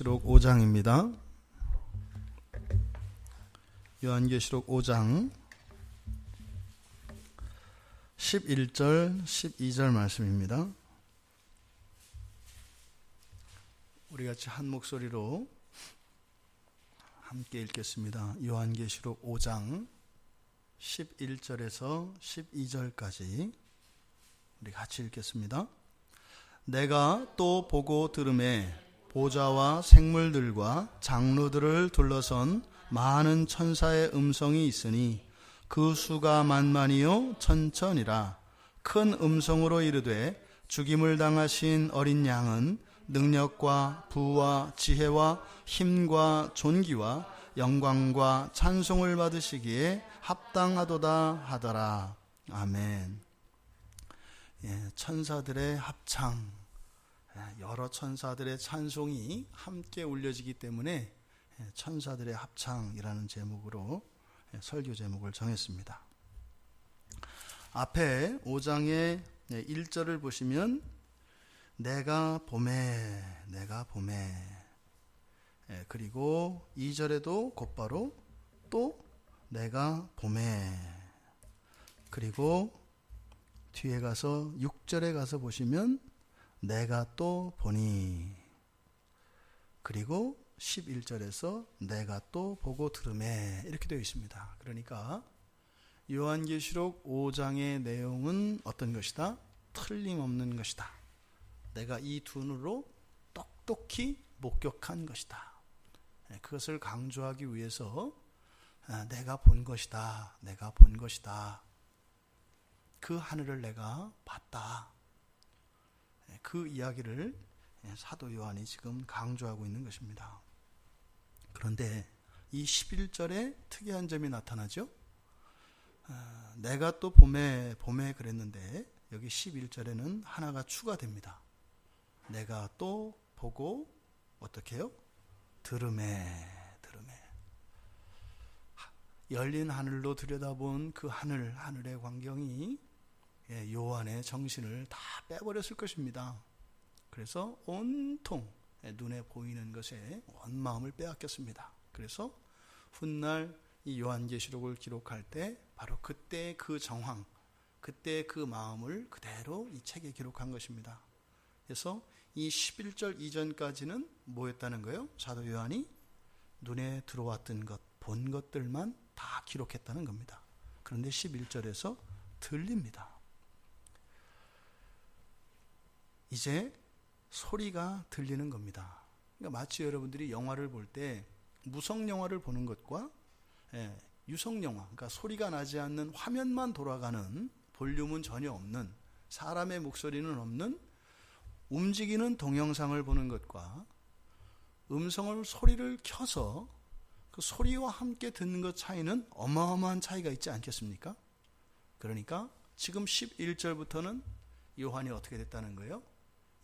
요한계시록 5장입니다. 요한계시록 5장 11절 12절 말씀입니다. 우리 같이 한 목소리로 함께 읽겠습니다. 요한계시록 5장 11절에서 12절까지 우리 같이 읽겠습니다. 내가 또 보고 들음에 보좌와 생물들과 장로들을 둘러선 많은 천사의 음성이 있으니 그 수가 만만이요 천천이라. 큰 음성으로 이르되 죽임을 당하신 어린 양은 능력과 부와 지혜와 힘과 존귀와 영광과 찬송을 받으시기에 합당하도다 하더라. 아멘. 천사들의 합창, 여러 천사들의 찬송이 함께 울려지기 때문에 천사들의 합창이라는 제목으로 설교 제목을 정했습니다. 앞에 5장의 1절을 보시면 내가 봄에 그리고 2절에도 곧바로 또 내가 봄에, 그리고 뒤에 가서 6절에 가서 보시면 내가 또 보니, 그리고 11절에서 내가 또 보고 들음에, 이렇게 되어 있습니다. 그러니까 요한계시록 5장의 내용은 어떤 것이다? 틀림없는 것이다. 내가 이 두 눈으로 똑똑히 목격한 것이다. 그것을 강조하기 위해서 내가 본 것이다. 그 하늘을 내가 봤다. 그 이야기를 사도 요한이 지금 강조하고 있는 것입니다. 그런데 이 11절에 특이한 점이 나타나죠. 내가 또 봄에 그랬는데 여기 11절에는 하나가 추가됩니다. 내가 또 보고 어떻게 해요? 들음에. 열린 하늘로 들여다본 그 하늘의 광경이 요한의 정신을 다 빼버렸을 것입니다. 그래서 온통 눈에 보이는 것에 온 마음을 빼앗겼습니다. 그래서 훗날 이 요한계시록을 기록할 때 바로 그때 그 정황, 그때 그 마음을 그대로 이 책에 기록한 것입니다. 그래서 이 11절 이전까지는 뭐였다는 거예요? 사도 요한이 눈에 들어왔던 것, 본 것들만 다 기록했다는 겁니다. 그런데 11절에서 들립니다. 이제 소리가 들리는 겁니다. 그러니까 마치 여러분들이 영화를 볼 때 무성 영화를 보는 것과 유성 영화, 그러니까 소리가 나지 않는 화면만 돌아가는, 볼륨은 전혀 없는, 사람의 목소리는 없는 움직이는 동영상을 보는 것과 소리를 켜서 그 소리와 함께 듣는 것 차이는 어마어마한 차이가 있지 않겠습니까? 그러니까 지금 11절부터는 요한이 어떻게 됐다는 거예요?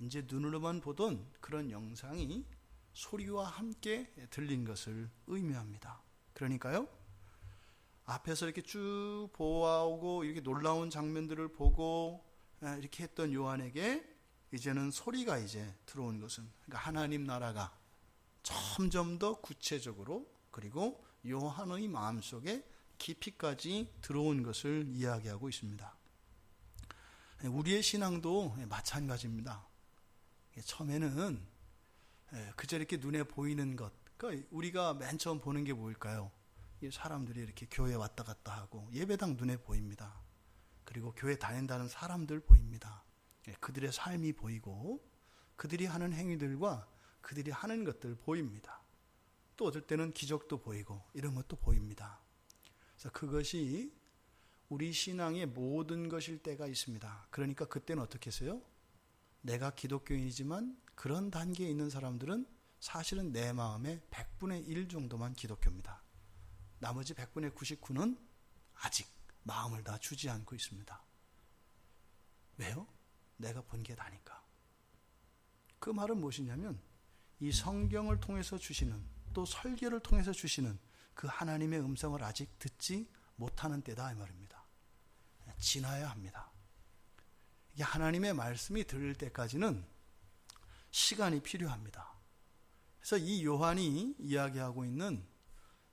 이제 눈으로만 보던 그런 영상이 소리와 함께 들린 것을 의미합니다. 그러니까요, 앞에서 이렇게 쭉 보아오고 이렇게 놀라운 장면들을 보고 이렇게 했던 요한에게 이제는 소리가 이제 들어온 것은, 그러니까 하나님 나라가 점점 더 구체적으로, 그리고 요한의 마음속에 깊이까지 들어온 것을 이야기하고 있습니다. 우리의 신앙도 마찬가지입니다. 처음에는 그저 이렇게 눈에 보이는 것, 그러니까 우리가 맨 처음 보는 게 뭘까요? 사람들이 이렇게 교회 왔다 갔다 하고 예배당 눈에 보입니다. 그리고 교회 다닌다는 사람들 보입니다. 그들의 삶이 보이고 그들이 하는 행위들과 그들이 하는 것들 보입니다. 또 어떨 때는 기적도 보이고 이런 것도 보입니다. 그래서 그것이 우리 신앙의 모든 것일 때가 있습니다. 그러니까 그때는 어떻게 했어요? 내가 기독교인이지만 그런 단계에 있는 사람들은 사실은 내 마음의 100분의 1 정도만 기독교입니다. 나머지 100분의 99는 아직 마음을 다 주지 않고 있습니다. 왜요? 내가 본 게 다니까. 그 말은 무엇이냐면 이 성경을 통해서 주시는, 또 설교를 통해서 주시는 그 하나님의 음성을 아직 듣지 못하는 때다, 이 말입니다. 지나야 합니다. 이게 하나님의 말씀이 들릴 때까지는 시간이 필요합니다. 그래서 이 요한이 이야기하고 있는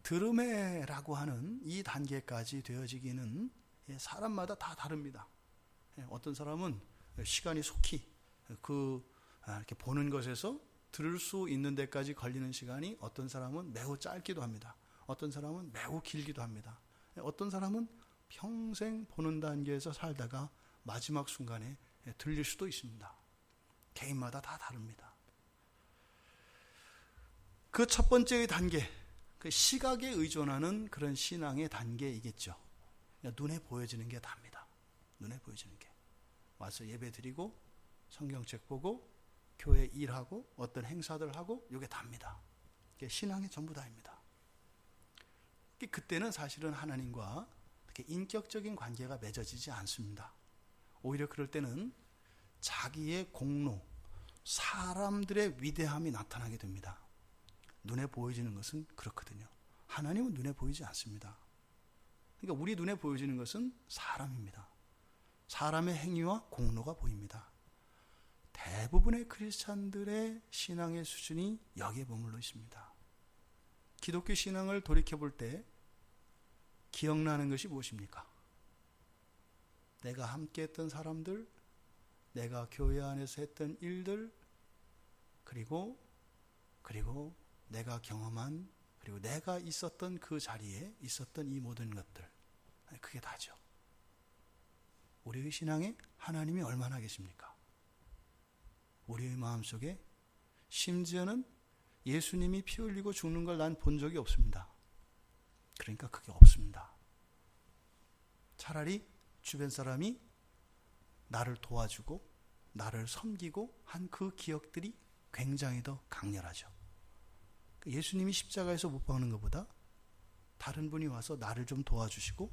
드르메라고 하는 이 단계까지 되어지기는 사람마다 다 다릅니다. 어떤 사람은 시간이 속히 이렇게 보는 것에서 들을 수 있는 데까지 걸리는 시간이 어떤 사람은 매우 짧기도 합니다. 어떤 사람은 매우 길기도 합니다. 어떤 사람은 평생 보는 단계에서 살다가 마지막 순간에 들릴 수도 있습니다. 개인마다 다 다릅니다. 그 첫 번째의 단계, 그 시각에 의존하는 그런 신앙의 단계이겠죠. 눈에 보여지는 게 답니다. 눈에 보여지는 게. 와서 예배 드리고 성경책 보고 교회 일하고 어떤 행사들 하고 이게 답니다. 이게 신앙의 전부 다입니다. 그때는 사실은 하나님과 이렇게 인격적인 관계가 맺어지지 않습니다. 오히려 그럴 때는 자기의 공로, 사람들의 위대함이 나타나게 됩니다. 눈에 보여지는 것은 그렇거든요. 하나님은 눈에 보이지 않습니다. 그러니까 우리 눈에 보여지는 것은 사람입니다. 사람의 행위와 공로가 보입니다. 대부분의 크리스찬들의 신앙의 수준이 여기에 머물러 있습니다. 기독교 신앙을 돌이켜볼 때 기억나는 것이 무엇입니까? 내가 함께 했던 사람들, 내가 교회 안에서 했던 일들, 그리고 내가 경험한, 그리고 내가 있었던 그 자리에 있었던 이 모든 것들, 그게 다죠. 우리의 신앙에 하나님이 얼마나 계십니까? 우리의 마음속에 심지어는 예수님이 피 흘리고 죽는 걸 난 본 적이 없습니다. 그러니까 그게 없습니다. 차라리 주변 사람이 나를 도와주고 나를 섬기고 한 그 기억들이 굉장히 더 강렬하죠. 예수님이 십자가에서 못 박는 것보다 다른 분이 와서 나를 좀 도와주시고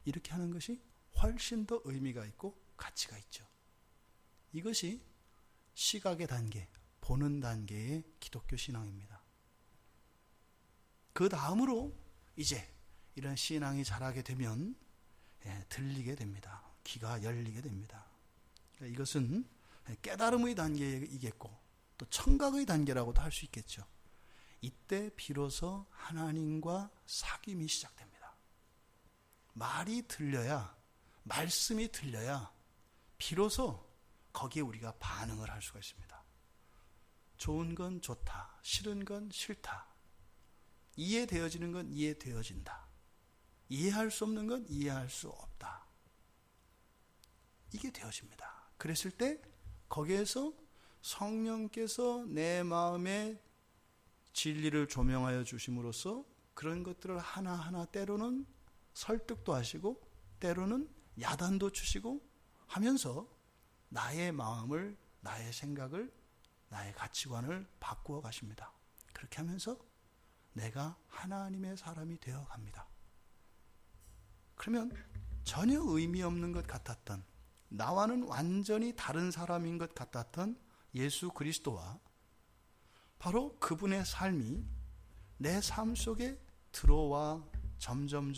이렇게 하는 것이 훨씬 더 의미가 있고 가치가 있죠. 이것이 시각의 단계, 보는 단계의 기독교 신앙입니다. 그 다음으로 이제 이런 신앙이 자라게 되면 들리게 됩니다. 귀가 열리게 됩니다. 이것은 깨달음의 단계이겠고 또 청각의 단계라고도 할 수 있겠죠. 이때 비로소 하나님과 사귐이 시작됩니다. 말이 들려야, 말씀이 들려야 비로소 거기에 우리가 반응을 할 수가 있습니다. 좋은 건 좋다, 싫은 건 싫다, 이해되어지는 건 이해되어진다, 이해할 수 없는 건 이해할 수 없다. 이게 되어집니다. 그랬을 때 거기에서 성령께서 내 마음에 진리를 조명하여 주심으로써 그런 것들을 하나하나 때로는 설득도 하시고 때로는 야단도 주시고 하면서 나의 마음을, 나의 생각을, 나의 가치관을 바꾸어 가십니다. 그렇게 하면서 내가 하나님의 사람이 되어 갑니다. 그러면 전혀 의미 없는 것 같았던, 나와는 완전히 다른 사람인 것 같았던 예수 그리스도와 바로 그분의 삶이 내 삶 속에 들어와 점점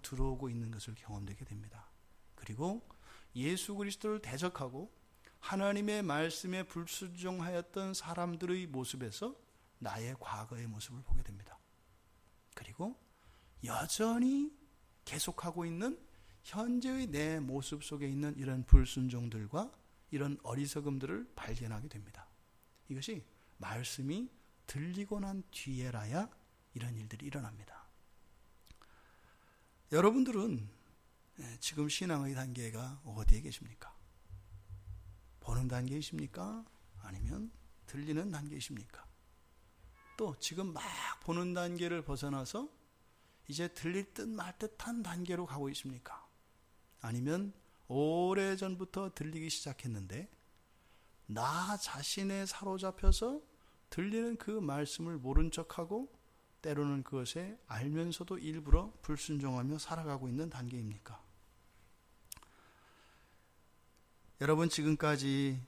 들어오고 있는 것을 경험되게 됩니다. 그리고 예수 그리스도를 대적하고 하나님의 말씀에 불순종하였던 사람들의 모습에서 나의 과거의 모습을 보게 됩니다. 그리고 여전히 계속하고 있는 현재의 내 모습 속에 있는 이런 불순종들과 이런 어리석음들을 발견하게 됩니다. 이것이 말씀이 들리고 난 뒤에라야 이런 일들이 일어납니다. 여러분들은 지금 신앙의 단계가 어디에 계십니까? 보는 단계이십니까? 아니면 들리는 단계이십니까? 또 지금 막 보는 단계를 벗어나서 이제 들릴 듯 말 듯한 단계로 가고 있습니까? 아니면 오래전부터 들리기 시작했는데 나 자신에 사로잡혀서 들리는 그 말씀을 모른 척하고 때로는 그것에 알면서도 일부러 불순종하며 살아가고 있는 단계입니까? 여러분, 지금까지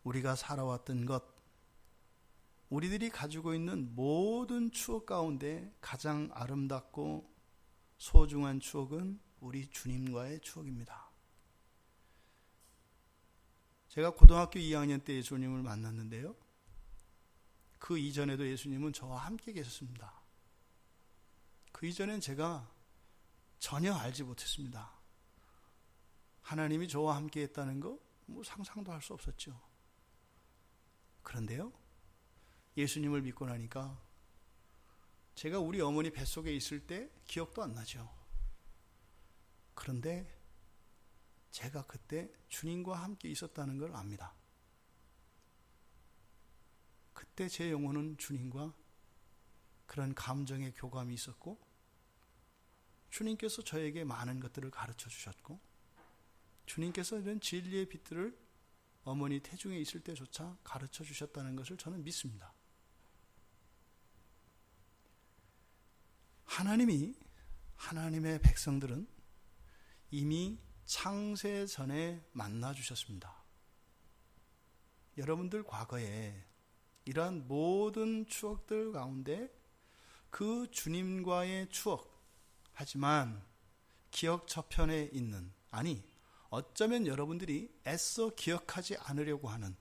우리가 살아왔던 것, 우리들이 가지고 있는 모든 추억 가운데 가장 아름답고 소중한 추억은 우리 주님과의 추억입니다. 제가 고등학교 2학년 때 주님을 만났는데요. 그 이전에도 예수님은 저와 함께 계셨습니다. 그 이전엔 제가 전혀 알지 못했습니다. 하나님이 저와 함께 했다는 거 상상도 할 수 없었죠. 그런데요, 예수님을 믿고 나니까 제가 우리 어머니 뱃속에 있을 때 기억도 안 나죠. 그런데 제가 그때 주님과 함께 있었다는 걸 압니다. 그때 제 영혼은 주님과 그런 감정의 교감이 있었고, 주님께서 저에게 많은 것들을 가르쳐 주셨고, 주님께서 이런 진리의 빛들을 어머니 태중에 있을 때조차 가르쳐 주셨다는 것을 저는 믿습니다. 하나님의 백성들은 이미 창세 전에 만나 주셨습니다. 여러분들 과거에 이러한 모든 추억들 가운데 그 주님과의 추억, 하지만 기억 저편에 있는, 아니 어쩌면 여러분들이 애써 기억하지 않으려고 하는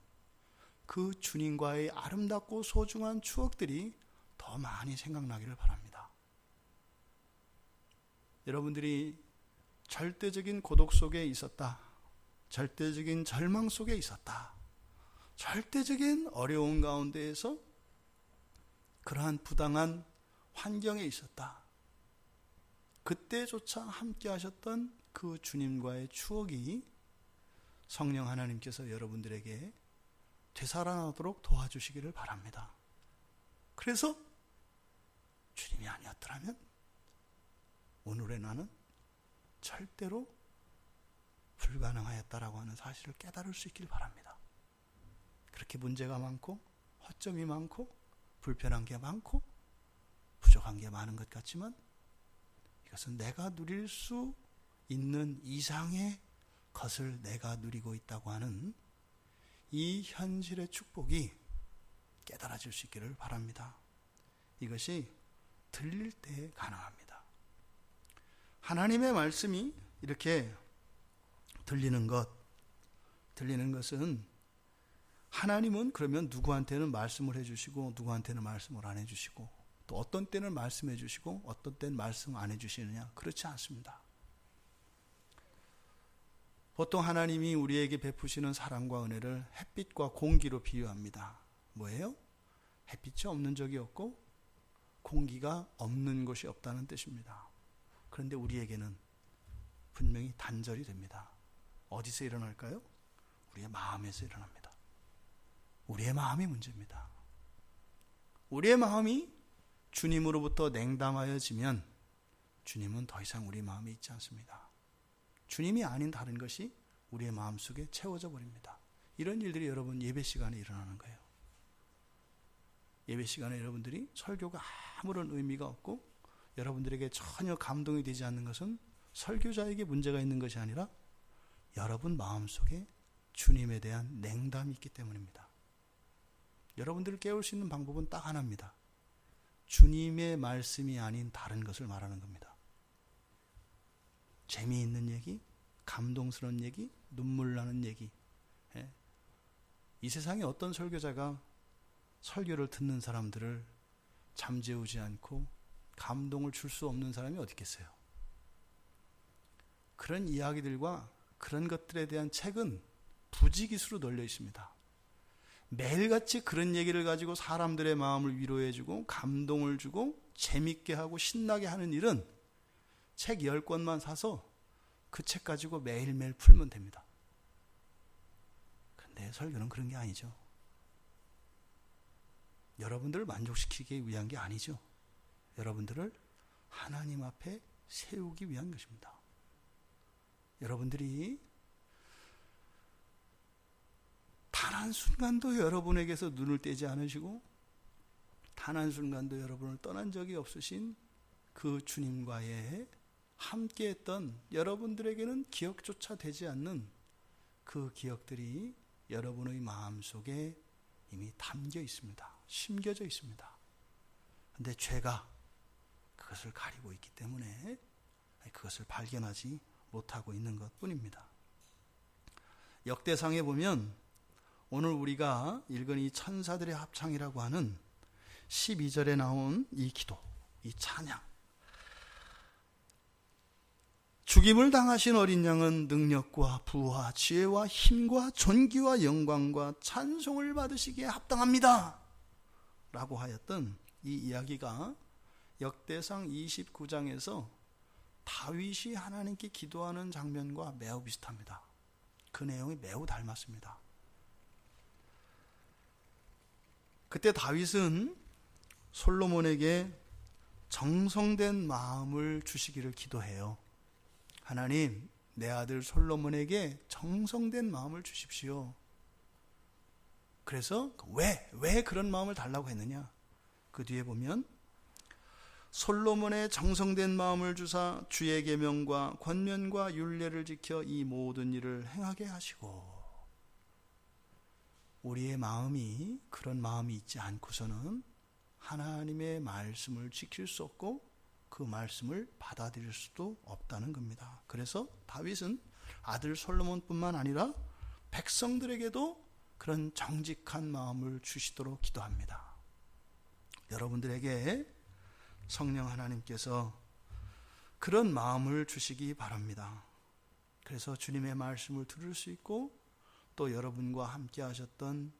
그 주님과의 아름답고 소중한 추억들이 더 많이 생각나기를 바랍니다. 여러분들이 절대적인 고독 속에 있었다, 절대적인 절망 속에 있었다, 절대적인 어려운 가운데에서 그러한 부당한 환경에 있었다, 그때조차 함께 하셨던 그 주님과의 추억이 성령 하나님께서 여러분들에게 되살아나도록 도와주시기를 바랍니다. 그래서 주님이 아니었더라면 오늘의 나는 절대로 불가능하였다라고 하는 사실을 깨달을 수 있길 바랍니다. 그렇게 문제가 많고 허점이 많고 불편한 게 많고 부족한 게 많은 것 같지만, 이것은 내가 누릴 수 있는 이상의 것을 내가 누리고 있다고 하는 이 현실의 축복이 깨달아질 수 있기를 바랍니다. 이것이 들릴 때 가능합니다. 하나님의 말씀이 이렇게 들리는 것은, 하나님은 그러면 누구한테는 말씀을 해주시고 누구한테는 말씀을 안 해주시고, 또 어떤 때는 말씀해 주시고 어떤 때는 말씀 안 해주시느냐? 그렇지 않습니다. 보통 하나님이 우리에게 베푸시는 사랑과 은혜를 햇빛과 공기로 비유합니다. 뭐예요? 햇빛이 없는 적이 없고 공기가 없는 곳이 없다는 뜻입니다. 그런데 우리에게는 분명히 단절이 됩니다. 어디서 일어날까요? 우리의 마음에서 일어납니다. 우리의 마음이 문제입니다. 우리의 마음이 주님으로부터 냉담하여지면 주님은 더 이상 우리 마음에 있지 않습니다. 주님이 아닌 다른 것이 우리의 마음속에 채워져 버립니다. 이런 일들이 여러분 예배 시간에 일어나는 거예요. 예배 시간에 여러분들이 설교가 아무런 의미가 없고 여러분들에게 전혀 감동이 되지 않는 것은 설교자에게 문제가 있는 것이 아니라 여러분 마음속에 주님에 대한 냉담이 있기 때문입니다. 여러분들을 깨울 수 있는 방법은 딱 하나입니다. 주님의 말씀이 아닌 다른 것을 말하는 겁니다. 재미있는 얘기, 감동스러운 얘기, 눈물 나는 얘기. 이 세상에 어떤 설교자가 설교를 듣는 사람들을 잠재우지 않고 감동을 줄 수 없는 사람이 어디 있겠어요? 그런 이야기들과 그런 것들에 대한 책은 부지기수로 널려 있습니다. 매일같이 그런 얘기를 가지고 사람들의 마음을 위로해주고 감동을 주고 재밌게 하고 신나게 하는 일은 책 10권만 사서 그 책 가지고 매일매일 풀면 됩니다. 근데 설교는 그런 게 아니죠. 여러분들을 만족시키기 위한 게 아니죠. 여러분들을 하나님 앞에 세우기 위한 것입니다. 여러분들이 단 한순간도 여러분에게서 눈을 떼지 않으시고 단 한순간도 여러분을 떠난 적이 없으신 그 주님과의 함께했던, 여러분들에게는 기억조차 되지 않는 그 기억들이 여러분의 마음속에 이미 담겨 있습니다. 심겨져 있습니다. 그런데 죄가 그것을 가리고 있기 때문에 그것을 발견하지 못하고 있는 것뿐입니다. 역대상에 보면 오늘 우리가 읽은 이 천사들의 합창이라고 하는 12절에 나온 이 기도, 이 찬양. 죽임을 당하신 어린 양은 능력과 부와 지혜와 힘과 존귀와 영광과 찬송을 받으시기에 합당합니다 라고 하였던 이 이야기가 역대상 29장에서 다윗이 하나님께 기도하는 장면과 매우 비슷합니다. 그 내용이 매우 닮았습니다. 그때 다윗은 솔로몬에게 정성된 마음을 주시기를 기도해요. 하나님, 내 아들 솔로몬에게 정성된 마음을 주십시오. 그래서 왜 그런 마음을 달라고 했느냐? 그 뒤에 보면 솔로몬의 정성된 마음을 주사 주의 계명과 권면과 율례를 지켜 이 모든 일을 행하게 하시고, 우리의 마음이 그런 마음이 있지 않고서는 하나님의 말씀을 지킬 수 없고 그 말씀을 받아들일 수도 없다는 겁니다. 그래서 다윗은 아들 솔로몬뿐만 아니라 백성들에게도 그런 정직한 마음을 주시도록 기도합니다. 여러분들에게 성령 하나님께서 그런 마음을 주시기 바랍니다. 그래서 주님의 말씀을 들을 수 있고 또 여러분과 함께 하셨던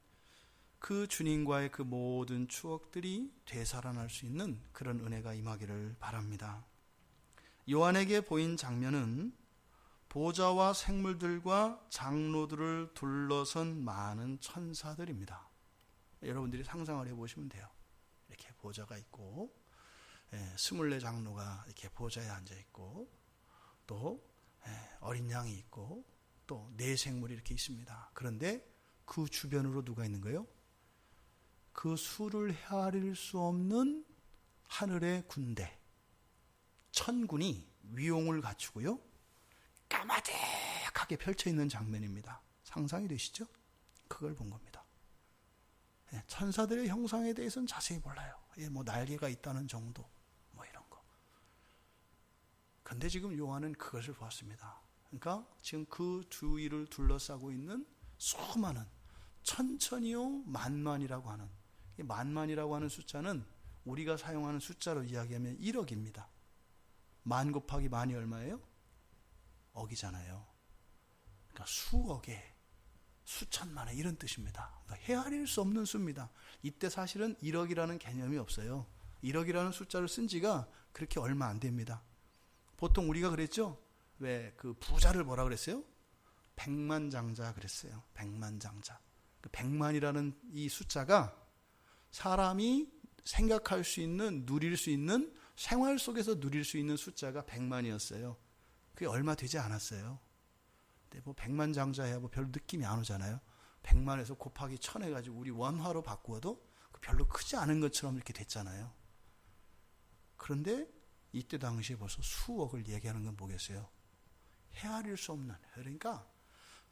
그 주님과의 그 모든 추억들이 되살아날 수 있는 그런 은혜가 임하기를 바랍니다. 요한에게 보인 장면은 보좌와 생물들과 장로들을 둘러선 많은 천사들입니다. 여러분들이 상상을 해보시면 돼요. 이렇게 보좌가 있고 24 장로가 이렇게 보좌에 앉아있고 또 어린 양이 있고 또 네 생물이 이렇게 있습니다. 그런데 그 주변으로 누가 있는 거예요? 그 수를 헤아릴 수 없는 하늘의 군대, 천군이 위용을 갖추고요, 까마득하게 펼쳐있는 장면입니다. 상상이 되시죠? 그걸 본 겁니다. 천사들의 형상에 대해서는 자세히 몰라요. 뭐 날개가 있다는 정도, 뭐 이런 거. 근데 지금 요한은 그것을 보았습니다. 그러니까 지금 그 주위를 둘러싸고 있는 수많은 천천히요 만만이라고 하는, 만만이라고 하는 숫자는 우리가 사용하는 숫자로 이야기하면 1억입니다. 만 곱하기 만이 얼마예요? 억이잖아요. 그러니까 수억에 수천만에 이런 뜻입니다. 그러니까 헤아릴 수 없는 수입니다. 이때 사실은 1억이라는 개념이 없어요. 1억이라는 숫자를 쓴 지가 그렇게 얼마 안 됩니다. 보통 우리가 그랬죠? 왜 그 부자를 뭐라 그랬어요? 백만장자 그랬어요. 백만장자. 그 백만이라는 이 숫자가 사람이 생각할 수 있는, 누릴 수 있는, 생활 속에서 누릴 수 있는 숫자가 100만이었어요. 그게 얼마 되지 않았어요. 근데 뭐 100만장자 해야 뭐 별로 느낌이 안 오잖아요. 100만에서 곱하기 1000 해가지고 우리 원화로 바꾸어도 별로 크지 않은 것처럼 이렇게 됐잖아요. 그런데 이때 당시에 벌써 수억을 얘기하는 건 뭐겠어요? 헤아릴 수 없는, 그러니까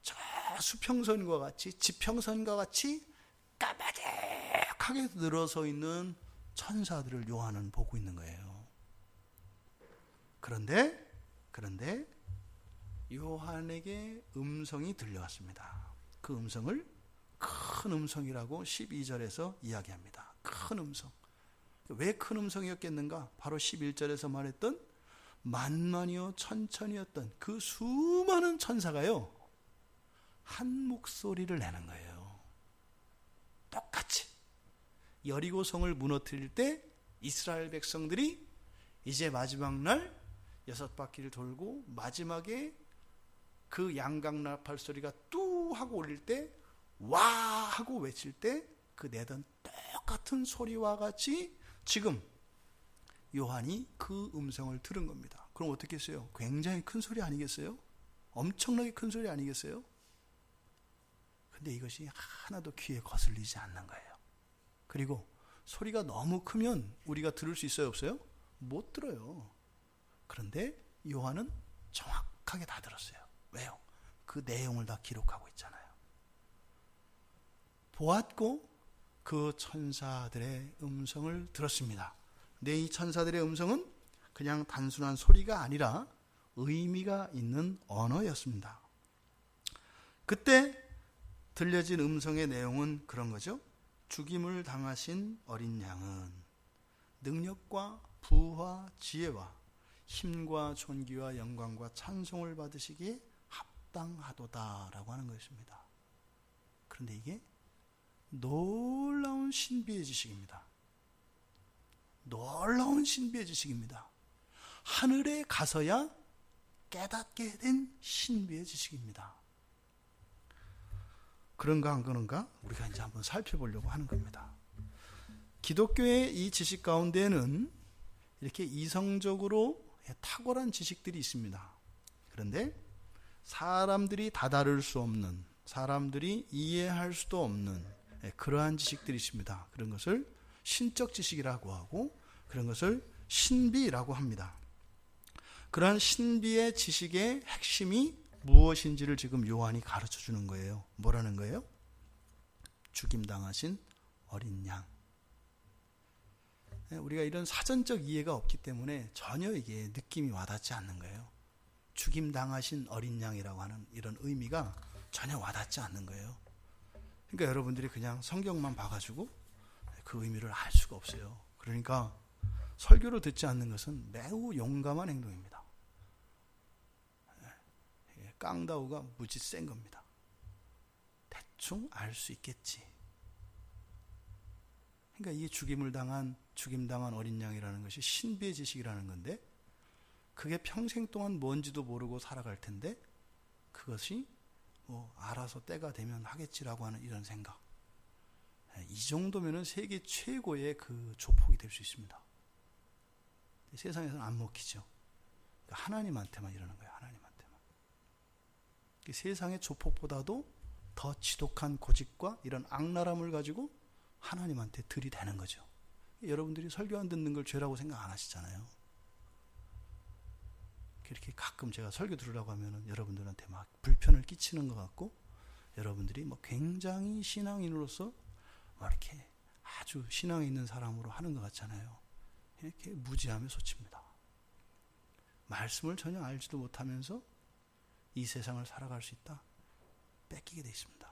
저 수평선과 같이, 지평선과 같이 까마득하게 늘어서 있는 천사들을 요한은 보고 있는 거예요. 그런데 요한에게 음성이 들려왔습니다. 그 음성을 큰 음성이라고 12절에서 이야기합니다. 큰 음성. 왜 큰 음성이었겠는가? 바로 11절에서 말했던 만만이요 천천이었던 그 수많은 천사가요, 한 목소리를 내는 거예요. 똑같이 여리고 성을 무너뜨릴 때 이스라엘 백성들이 이제 마지막 날 6바퀴를 돌고 마지막에 그 양각 나팔 소리가 뚜 하고 울릴 때, 와 하고 외칠 때 그 내던 똑같은 소리와 같이 지금 요한이 그 음성을 들은 겁니다. 그럼 어떻게 했어요? 굉장히 큰 소리 아니겠어요? 엄청나게 큰 소리 아니겠어요? 근데 이것이 하나도 귀에 거슬리지 않는 거예요. 그리고 소리가 너무 크면 우리가 들을 수 있어요, 없어요? 못 들어요. 그런데 요한은 정확하게 다 들었어요. 왜요? 그 내용을 다 기록하고 있잖아요. 보았고 그 천사들의 음성을 들었습니다. 근데 이 천사들의 음성은 그냥 단순한 소리가 아니라 의미가 있는 언어였습니다. 그때 들려진 음성의 내용은 그런 거죠. 죽임을 당하신 어린 양은 능력과 부와 지혜와 힘과 존귀와 영광과 찬송을 받으시기에 합당하도다라고 하는 것입니다. 그런데 이게 놀라운 신비의 지식입니다. 놀라운 신비의 지식입니다. 하늘에 가서야 깨닫게 된 신비의 지식입니다. 그런가 안 그런가? 우리가 이제 한번 살펴보려고 하는 겁니다. 기독교의 이 지식 가운데는 이렇게 이성적으로 탁월한 지식들이 있습니다. 그런데 사람들이 다다를 수 없는, 사람들이 이해할 수도 없는 그러한 지식들이 있습니다. 그런 것을 신적 지식이라고 하고 그런 것을 신비라고 합니다. 그러한 신비의 지식의 핵심이 무엇인지를 지금 요한이 가르쳐 주는 거예요. 뭐라는 거예요? 죽임당하신 어린 양. 우리가 이런 사전적 이해가 없기 때문에 전혀 이게 느낌이 와닿지 않는 거예요. 죽임당하신 어린 양이라고 하는 이런 의미가 전혀 와닿지 않는 거예요. 그러니까 여러분들이 그냥 성경만 봐가지고 그 의미를 알 수가 없어요. 그러니까 설교를 듣지 않는 것은 매우 용감한 행동입니다. 깡다우가 무지 센 겁니다. 대충 알 수 있겠지. 그러니까 이 죽임당한 어린 양이라는 것이 신비의 지식이라는 건데 그게 평생 동안 뭔지도 모르고 살아갈 텐데 그것이 뭐 알아서 때가 되면 하겠지라고 하는 이런 생각. 이 정도면은 세계 최고의 그 조폭이 될 수 있습니다. 세상에서는 안 먹히죠. 그러니까 하나님한테만 이러는 거예요. 하나님한테만. 세상의 조폭보다도 더 지독한 고집과 이런 악랄함을 가지고 하나님한테 들이대는 거죠. 여러분들이 설교 안 듣는 걸 죄라고 생각 안 하시잖아요. 이렇게 가끔 제가 설교 들으라고 하면은 여러분들한테 막 불편을 끼치는 것 같고 여러분들이 뭐 굉장히 신앙인으로서 막 이렇게 아주 신앙이 있는 사람으로 하는 것 같잖아요. 이렇게 무지하며 소칩니다. 말씀을 전혀 알지도 못하면서 이 세상을 살아갈 수 있다? 뺏기게 돼 있습니다.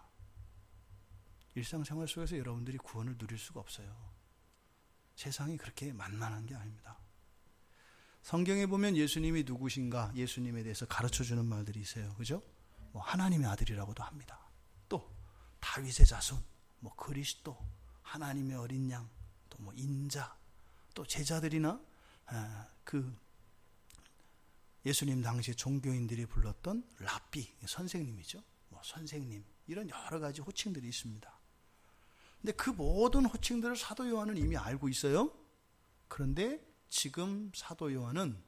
일상생활 속에서 여러분들이 구원을 누릴 수가 없어요. 세상이 그렇게 만만한 게 아닙니다. 성경에 보면 예수님이 누구신가, 예수님에 대해서 가르쳐주는 말들이 있어요. 그죠? 뭐 하나님의 아들이라고도 합니다. 또 다윗의 자손, 뭐 그리스도, 하나님의 어린 양, 또 뭐 인자, 또 제자들이나 그 예수님 당시 종교인들이 불렀던 랍비, 선생님이죠. 뭐 선생님, 이런 여러 가지 호칭들이 있습니다. 근데 그 모든 호칭들을 사도 요한은 이미 알고 있어요. 그런데 지금 사도 요한은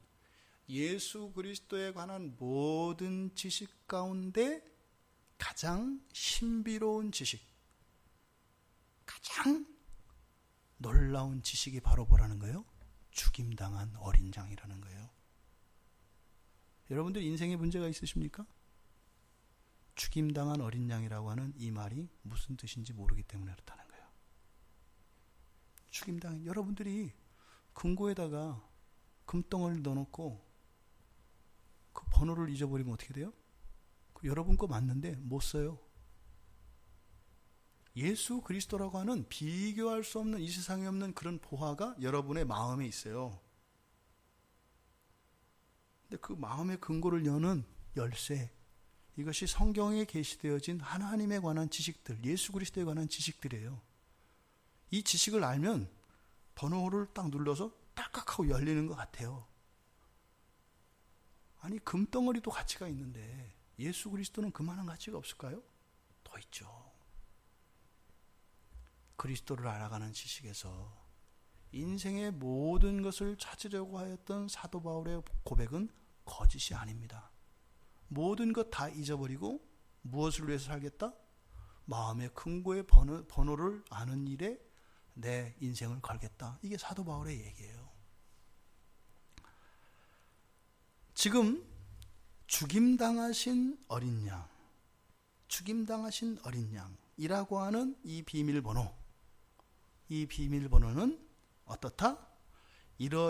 예수 그리스도에 관한 모든 지식 가운데 가장 신비로운 지식, 가장 놀라운 지식이 바로 뭐라는 거예요? 죽임당한 어린 양이라는 거예요. 여러분들 인생에 문제가 있으십니까? 죽임당한 어린 양이라고 하는 이 말이 무슨 뜻인지 모르기 때문에 그렇다는 거예요. 죽임당한, 여러분들이 금고에다가 금덩어리를 넣어놓고 그 번호를 잊어버리면 어떻게 돼요? 여러분 거 맞는데 못 써요. 예수 그리스도라고 하는 비교할 수 없는, 이 세상에 없는 그런 보화가 여러분의 마음에 있어요. 근데 그 마음의 근거를 여는 열쇠, 이것이 성경에 게시되어진 하나님에 관한 지식들, 예수 그리스도에 관한 지식들이에요. 이 지식을 알면 번호를 딱 눌러서 딸깍하고 열리는 것 같아요. 아니, 금덩어리도 가치가 있는데 예수 그리스도는 그만한 가치가 없을까요? 더 있죠. 그리스도를 알아가는 지식에서 인생의 모든 것을 찾으려고 하였던 사도 바울의 고백은 거짓이 아닙니다. 모든 것 다 잊어버리고 무엇을 위해서 살겠다? 마음의 근거의 번호를 아는 일에 내 인생을 걸겠다. 이게 사도 바울의 얘기예요. 지금 죽임당하신 어린 양, 죽임당하신 어린 양이라고 하는 이 비밀번호, 이 비밀번호는 어떻다? 이러한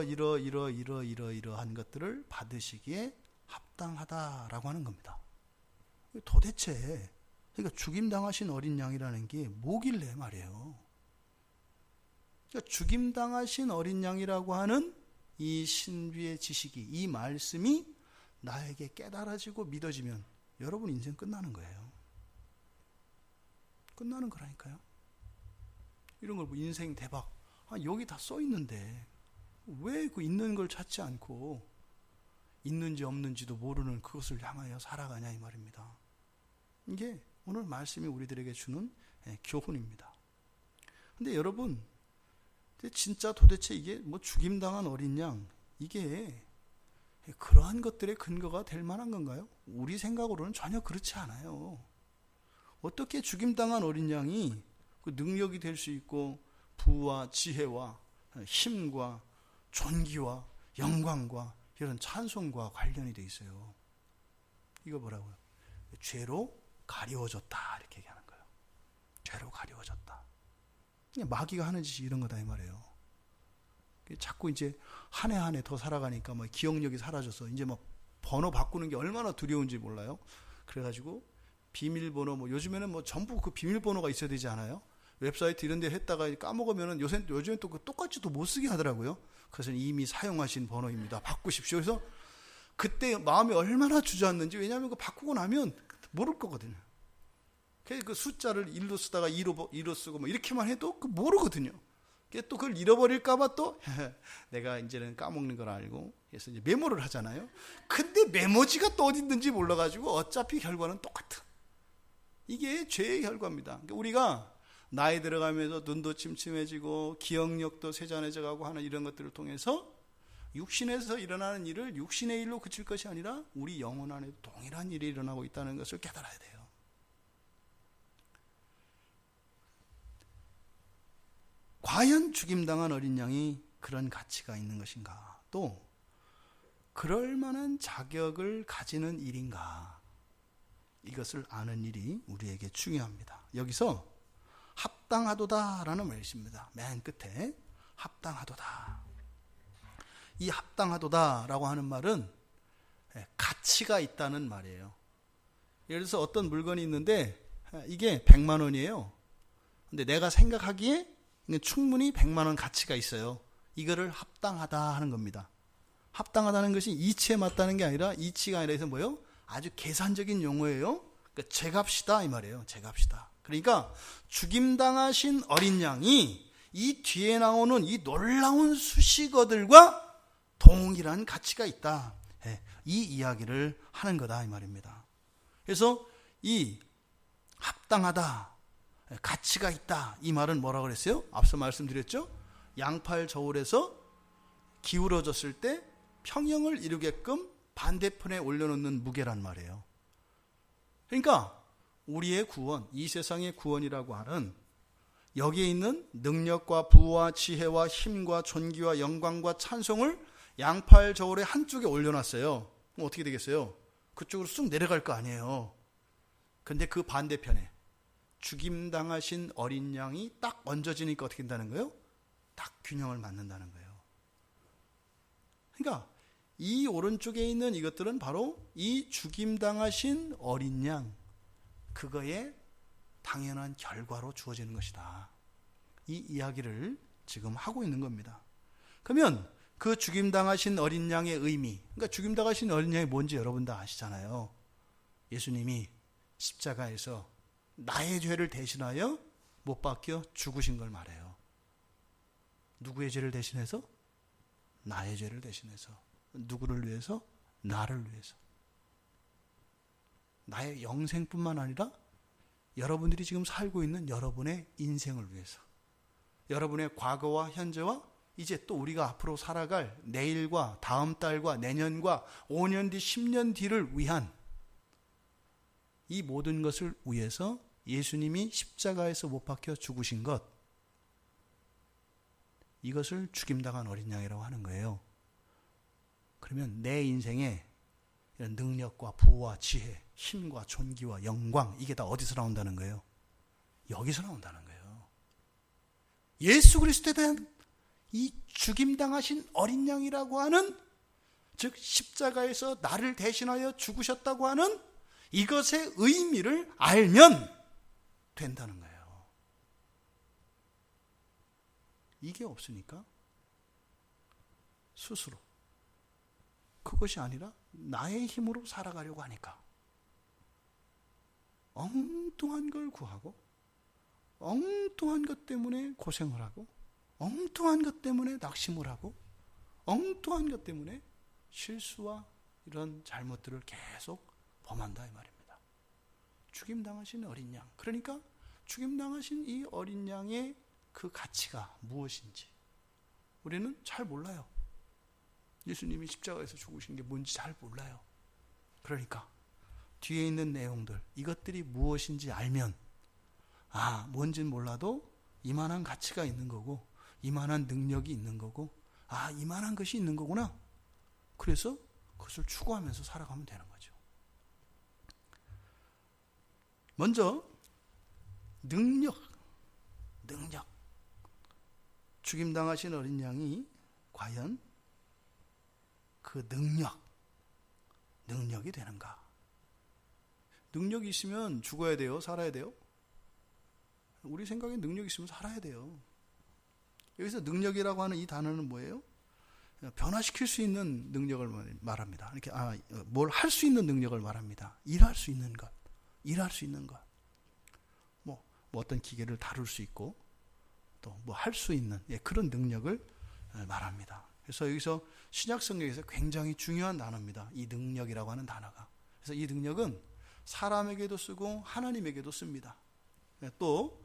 것들을 받으시기에 합당하다라고 하는 겁니다. 도대체 그러니까 죽임당하신 어린 양이라는 게 뭐길래 말이에요. 그러니까 죽임당하신 어린 양이라고 하는 이 신비의 지식이, 이 말씀이 나에게 깨달아지고 믿어지면 여러분 인생 끝나는 거예요. 끝나는 거라니까요. 이런 걸 뭐 인생 대박, 여기 다 써 있는데 왜 그 있는 걸 찾지 않고 있는지 없는지도 모르는 그것을 향하여 살아가냐 이 말입니다. 이게 오늘 말씀이 우리들에게 주는 교훈입니다. 근데 여러분, 진짜 도대체 이게 뭐 죽임당한 어린 양, 이게 그러한 것들의 근거가 될 만한 건가요? 우리 생각으로는 전혀 그렇지 않아요. 어떻게 죽임당한 어린 양이 그 능력이 될 수 있고 부와 지혜와 힘과 존귀와 영광과 이런 찬송과 관련이 돼 있어요. 이거 뭐라고요? 죄로 가리워졌다 이렇게 얘기하는 거예요. 죄로 가리워졌다. 마귀가 하는 짓이 이런 거다 이 말이에요. 자꾸 이제 한 해 한 해 더 살아가니까 막 기억력이 사라져서 이제 막 번호 바꾸는 게 얼마나 두려운지 몰라요. 그래가지고 비밀번호, 뭐 요즘에는 뭐 전부 그 비밀번호가 있어야 되지 않아요? 웹사이트 이런 데 했다가 까먹으면은 요즘엔 또 똑같이 또 못 쓰게 하더라고요. 그래서 이미 사용하신 번호입니다. 바꾸십시오. 그래서 그때 마음이 얼마나 주저앉는지, 왜냐하면 그 바꾸고 나면 모를 거거든요. 그 숫자를 1로 쓰다가 2로 쓰고 뭐 이렇게만 해도 그 모르거든요. 또 그걸 잃어버릴까봐 또 내가 이제는 까먹는 걸 알고 그래서 이제 메모를 하잖아요. 근데 메모지가 또 어디 있는지 몰라가지고 어차피 결과는 똑같아. 이게 죄의 결과입니다. 그러니까 우리가 나이 들어가면서 눈도 침침해지고 기억력도 세잔해져 가고 하는 이런 것들을 통해서 육신에서 일어나는 일을 육신의 일로 그칠 것이 아니라 우리 영혼 안에도 동일한 일이 일어나고 있다는 것을 깨달아야 돼요. 과연 죽임당한 어린 양이 그런 가치가 있는 것인가? 또 그럴 만한 자격을 가지는 일인가? 이것을 아는 일이 우리에게 중요합니다. 여기서 합당하도다라는 말이 있습니다. 맨 끝에 합당하도다. 이 합당하도다라고 하는 말은 가치가 있다는 말이에요. 예를 들어서 어떤 물건이 있는데 이게 100만 원이에요. 근데 내가 생각하기에 충분히 100만 원 가치가 있어요. 이거를 합당하다 하는 겁니다. 합당하다는 것이 이치에 맞다는 게 아니라, 이치가 아니라 해서 뭐예요? 아주 계산적인 용어예요. 그러니까 제값이다 이 말이에요. 제값이다. 그러니까 죽임당하신 어린 양이 이 뒤에 나오는 이 놀라운 수식어들과 동일한 가치가 있다. 이 이야기를 하는 거다 이 말입니다. 그래서 이 합당하다, 가치가 있다, 이 말은 뭐라고 그랬어요? 앞서 말씀드렸죠? 양팔 저울에서 기울어졌을 때 평형을 이루게끔 반대편에 올려놓는 무게란 말이에요. 그러니까 우리의 구원, 이 세상의 구원이라고 하는 여기에 있는 능력과 부와 지혜와 힘과 존귀와 영광과 찬송을 양팔 저울의 한쪽에 올려놨어요. 그럼 어떻게 되겠어요? 그쪽으로 쑥 내려갈 거 아니에요. 근데 그 반대편에 죽임당하신 어린 양이 딱 얹어지니까 어떻게 된다는 거예요? 딱 균형을 맞는다는 거예요. 그러니까 이 오른쪽에 있는 이것들은 바로 이 죽임당하신 어린 양, 그거의 당연한 결과로 주어지는 것이다. 이 이야기를 지금 하고 있는 겁니다. 그러면 그 죽임당하신 어린 양의 의미, 그러니까 죽임당하신 어린 양이 뭔지 여러분 다 아시잖아요. 예수님이 십자가에서 나의 죄를 대신하여 못 박혀 죽으신 걸 말해요. 누구의 죄를 대신해서? 나의 죄를 대신해서. 누구를 위해서? 나를 위해서. 나의 영생뿐만 아니라 여러분들이 지금 살고 있는 여러분의 인생을 위해서, 여러분의 과거와 현재와 이제 또 우리가 앞으로 살아갈 내일과 다음 달과 내년과 5년 뒤 10년 뒤를 위한 이 모든 것을 위해서 예수님이 십자가에서 못 박혀 죽으신 것, 이것을 죽임당한 어린 양이라고 하는 거예요. 그러면 내 인생에 이런 능력과 부와 지혜, 힘과 존귀와 영광, 이게 다 어디서 나온다는 거예요? 여기서 나온다는 거예요. 예수 그리스도에 대한 이 죽임당하신 어린 양이라고 하는, 즉 십자가에서 나를 대신하여 죽으셨다고 하는 이것의 의미를 알면 된다는 거예요. 이게 없으니까 스스로 그것이 아니라 나의 힘으로 살아가려고 하니까 엉뚱한 걸 구하고 엉뚱한 것 때문에 고생을 하고 엉뚱한 것 때문에 낙심을 하고 엉뚱한 것 때문에 실수와 이런 잘못들을 계속 범한다 이 말입니다. 죽임당하신 어린 양, 그러니까 죽임당하신 이 어린 양의 그 가치가 무엇인지 우리는 잘 몰라요. 예수님이 십자가에서 죽으신 게 뭔지 잘 몰라요. 그러니까 뒤에 있는 내용들, 이것들이 무엇인지 알면 뭔지는 몰라도 이만한 가치가 있는 거고 이만한 능력이 있는 거고 이만한 것이 있는 거구나. 그래서 그것을 추구하면서 살아가면 되는 거죠. 먼저 능력. 죽임당하신 어린 양이 과연 그 능력이 되는가? 능력이 있으면 죽어야 돼요? 살아야 돼요? 우리 생각에 능력이 있으면 살아야 돼요. 여기서 능력이라고 하는 이 단어는 뭐예요? 변화시킬 수 있는 능력을 말합니다. 이렇게 뭘 할 수 있는 능력을 말합니다. 일할 수 있는 것. 뭐 어떤 기계를 다룰 수 있고 또 뭐 할 수 있는 그런 능력을 말합니다. 그래서 여기서 신약 성경에서 굉장히 중요한 단어입니다. 이 능력이라고 하는 단어가. 그래서 이 능력은 사람에게도 쓰고 하나님에게도 씁니다. 또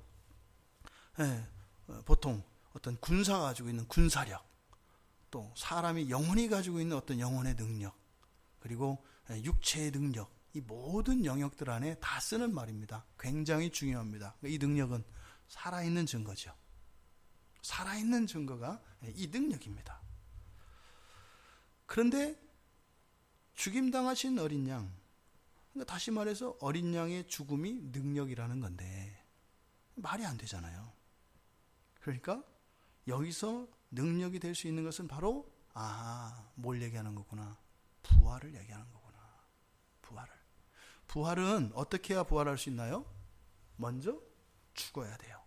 보통 어떤 군사가 가지고 있는 군사력, 또 사람이 영혼이 가지고 있는 어떤 영혼의 능력, 그리고 육체의 능력, 이 모든 영역들 안에 다 쓰는 말입니다. 굉장히 중요합니다. 이 능력은 살아있는 증거죠. 살아있는 증거가 이 능력입니다. 그런데 죽임당하신 어린 양, 그러니까 다시 말해서 어린 양의 죽음이 능력이라는 건데 말이 안 되잖아요. 그러니까 여기서 능력이 될 수 있는 것은 바로 뭘 얘기하는 거구나. 부활을 얘기하는 거구나. 부활은 어떻게 해야 부활할 수 있나요? 먼저 죽어야 돼요.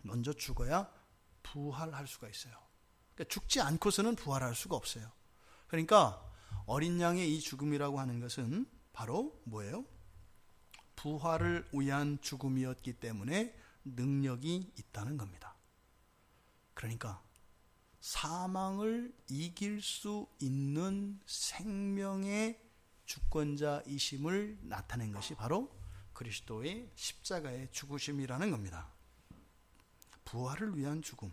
먼저 죽어야 부활할 수가 있어요. 그러니까 죽지 않고서는 부활할 수가 없어요. 그러니까 어린 양의 이 죽음이라고 하는 것은 바로 뭐예요? 부활을 위한 죽음이었기 때문에 능력이 있다는 겁니다. 그러니까 사망을 이길 수 있는 생명의 주권자이심을 나타낸 것이 바로 그리스도의 십자가의 죽으심이라는 겁니다. 부활을 위한 죽음.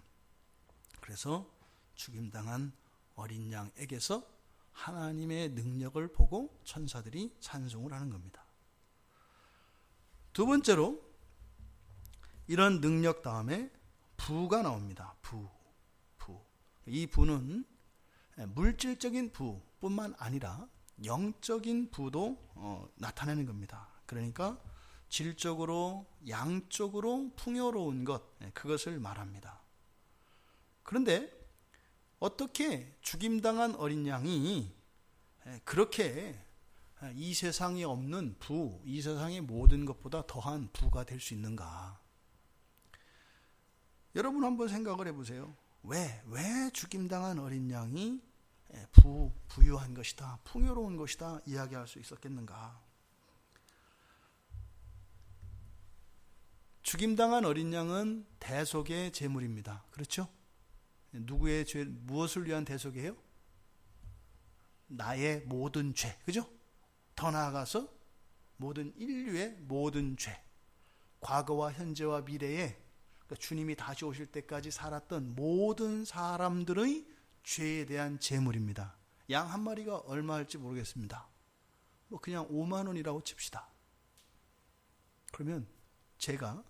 그래서 죽임당한 어린 양에게서 하나님의 능력을 보고 천사들이 찬송을 하는 겁니다. 두 번째로 이런 능력 다음에 부가 나옵니다. 부. 이 부는 물질적인 부뿐만 아니라 영적인 부도 나타내는 겁니다. 그러니까 질적으로 양적으로 풍요로운 것, 그것을 말합니다. 그런데 어떻게 죽임당한 어린 양이 그렇게 이 세상에 없는 부, 이 세상의 모든 것보다 더한 부가 될 수 있는가? 여러분 한번 생각을 해보세요. 왜 죽임당한 어린 양이 부유한 것이다, 풍요로운 것이다 이야기할 수 있었겠는가? 죽임당한 어린 양은 대속의 제물입니다. 그렇죠? 누구의 죄, 무엇을 위한 대속이에요? 나의 모든 죄, 그죠? 더 나아가서 모든 인류의 모든 죄, 과거와 현재와 미래에 그러니까 주님이 다시 오실 때까지 살았던 모든 사람들의 죄에 대한 제물입니다. 양 한 마리가 얼마 할지 모르겠습니다. 그냥 5만 원이라고 칩시다. 그러면 제가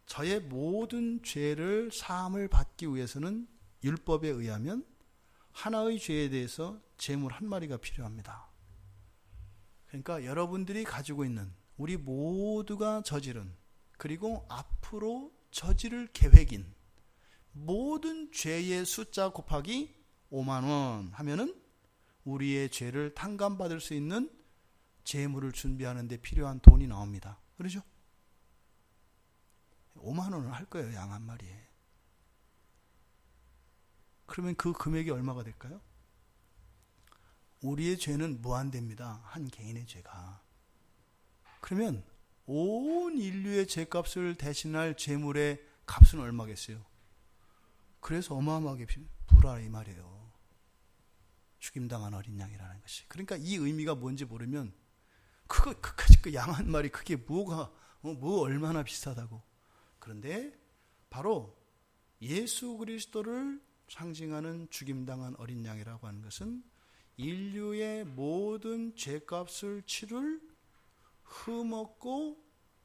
저의 모든 죄를 사함을 받기 위해서는 율법에 의하면 하나의 죄에 대해서 제물 한 마리가 필요합니다. 그러니까 여러분들이 가지고 있는 우리 모두가 저지른 그리고 앞으로 저지를 계획인 모든 죄의 숫자 곱하기 5만 원 하면은 우리의 죄를 탕감받을 수 있는 제물을 준비하는 데 필요한 돈이 나옵니다. 그렇죠? 5만 원을 할 거예요. 양 한 마리에. 그러면 그 금액이 얼마가 될까요? 우리의 죄는 무한대입니다. 한 개인의 죄가. 그러면 온 인류의 죄값을 대신할 죄물의 값은 얼마겠어요? 그래서 어마어마하게 불하라 이 말이에요. 죽임당한 어린 양이라는 것이. 그러니까 이 의미가 뭔지 모르면 그까지 그 양 한 마리 그게 뭐 얼마나 비싸다고. 그런데 바로 예수 그리스도를 상징하는 죽임당한 어린 양이라고 하는 것은 인류의 모든 죄값을 치를 흠없고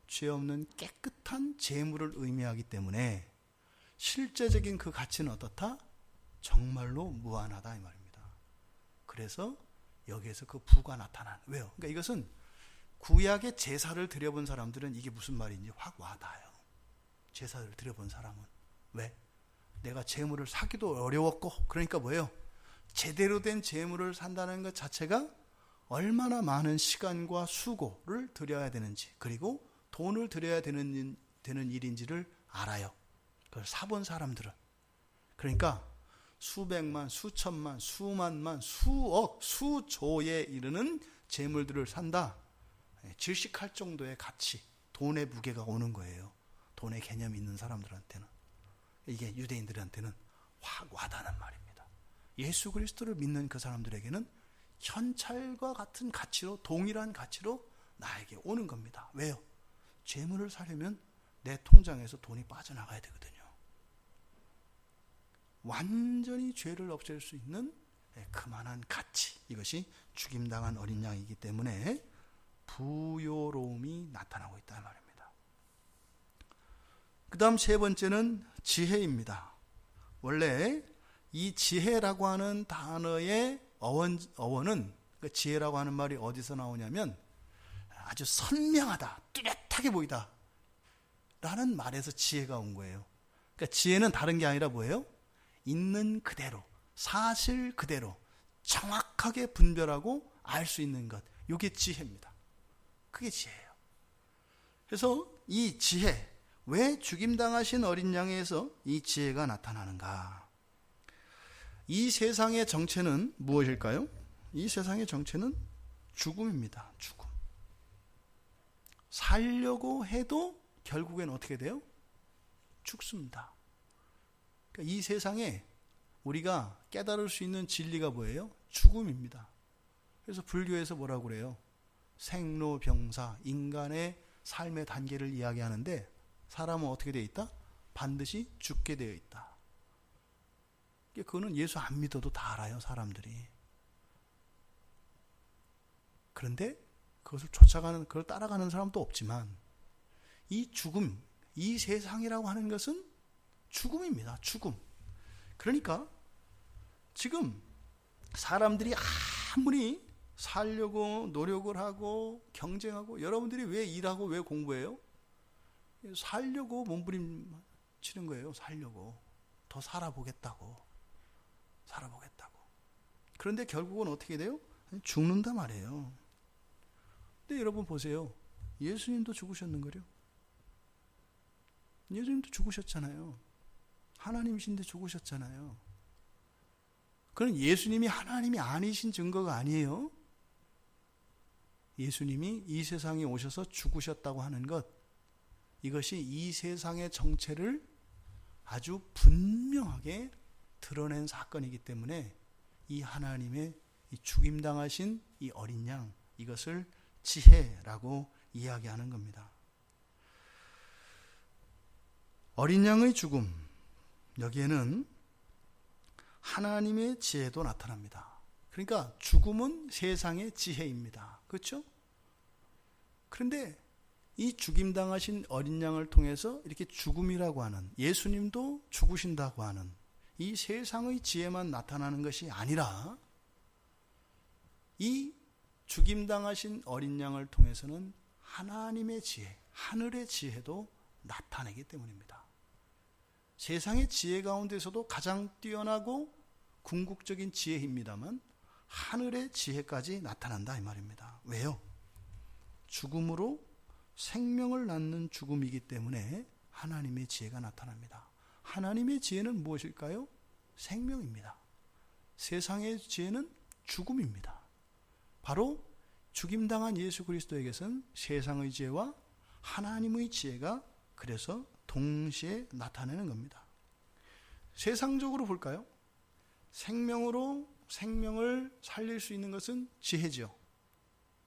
죄 없는 깨끗한 제물을 의미하기 때문에 실제적인 그 가치는 어떻다? 정말로 무한하다 이 말입니다. 그래서 여기에서 그 부가 나타나는. 왜요? 그러니까 이것은 구약의 제사를 드려본 사람들은 이게 무슨 말인지 확 와닿아요. 제사를 드려본 사람은. 왜? 내가 제물을 사기도 어려웠고, 그러니까 뭐예요? 제대로 된 제물을 산다는 것 자체가 얼마나 많은 시간과 수고를 들여야 되는지, 그리고 돈을 들여야 되는 일인지를 알아요. 그걸 사본 사람들은. 그러니까 수백만, 수천만, 수만만, 수억, 수조에 이르는 제물들을 산다. 질식할 정도의 가치, 돈의 무게가 오는 거예요. 돈의 개념이 있는 사람들한테는. 이게 유대인들한테는 확 와닿는 말입니다. 예수 그리스도를 믿는 그 사람들에게는 현찰과 같은 가치로, 동일한 가치로 나에게 오는 겁니다. 왜요? 재물을 사려면 내 통장에서 돈이 빠져나가야 되거든요. 완전히 죄를 없앨 수 있는 그만한 가치, 이것이 죽임당한 어린 양이기 때문에 부요로움이 나타나고 있다 말입니다. 그 다음 세 번째는 지혜입니다. 원래 이 지혜라고 하는 단어의 어원은, 그 지혜라고 하는 말이 어디서 나오냐면 아주 선명하다, 뚜렷하게 보이다 라는 말에서 지혜가 온 거예요. 그러니까 지혜는 다른 게 아니라 뭐예요? 있는 그대로, 사실 그대로 정확하게 분별하고 알 수 있는 것, 이게 지혜입니다. 그게 지혜예요. 그래서 이 지혜, 왜 죽임당하신 어린 양에서 이 지혜가 나타나는가? 이 세상의 정체는 무엇일까요? 이 세상의 정체는 죽음입니다. 죽음. 살려고 해도 결국엔 어떻게 돼요? 죽습니다. 그러니까 이 세상에 우리가 깨달을 수 있는 진리가 뭐예요? 죽음입니다. 그래서 불교에서 뭐라고 그래요? 생로병사, 인간의 삶의 단계를 이야기하는데 사람은 어떻게 되어 있다? 반드시 죽게 되어 있다. 그거는 예수 안 믿어도 다 알아요, 사람들이. 그런데 그것을 그걸 따라가는 사람도 없지만 이 죽음, 이 세상이라고 하는 것은 죽음입니다. 죽음. 그러니까 지금 사람들이 아무리 살려고 노력을 하고 경쟁하고, 여러분들이 왜 일하고 왜 공부해요? 살려고 몸부림치는 거예요. 살려고. 더 살아보겠다고. 그런데 결국은 어떻게 돼요? 죽는다 말이에요. 근데 여러분 보세요. 예수님도 죽으셨는 거요. 예수님도 죽으셨잖아요. 하나님이신데 죽으셨잖아요. 그럼 예수님이 하나님이 아니신 증거가 아니에요. 예수님이 이 세상에 오셔서 죽으셨다고 하는 것, 이것이 이 세상의 정체를 아주 분명하게 드러낸 사건이기 때문에 이 하나님의 이 죽임당하신 이 어린 양, 이것을 지혜라고 이야기하는 겁니다. 어린 양의 죽음, 여기에는 하나님의 지혜도 나타납니다. 그러니까 죽음은 세상의 지혜입니다. 그렇죠? 그런데 이 죽임당하신 어린 양을 통해서 이렇게 죽음이라고 하는, 예수님도 죽으신다고 하는 이 세상의 지혜만 나타나는 것이 아니라 이 죽임당하신 어린 양을 통해서는 하나님의 지혜, 하늘의 지혜도 나타내기 때문입니다. 세상의 지혜 가운데서도 가장 뛰어나고 궁극적인 지혜입니다만 하늘의 지혜까지 나타난다 이 말입니다. 왜요? 죽음으로 생명을 낳는 죽음이기 때문에 하나님의 지혜가 나타납니다. 하나님의 지혜는 무엇일까요? 생명입니다. 세상의 지혜는 죽음입니다. 바로 죽임당한 예수 그리스도에게서는 세상의 지혜와 하나님의 지혜가 그래서 동시에 나타내는 겁니다. 세상적으로 볼까요? 생명으로 생명을 살릴 수 있는 것은 지혜죠.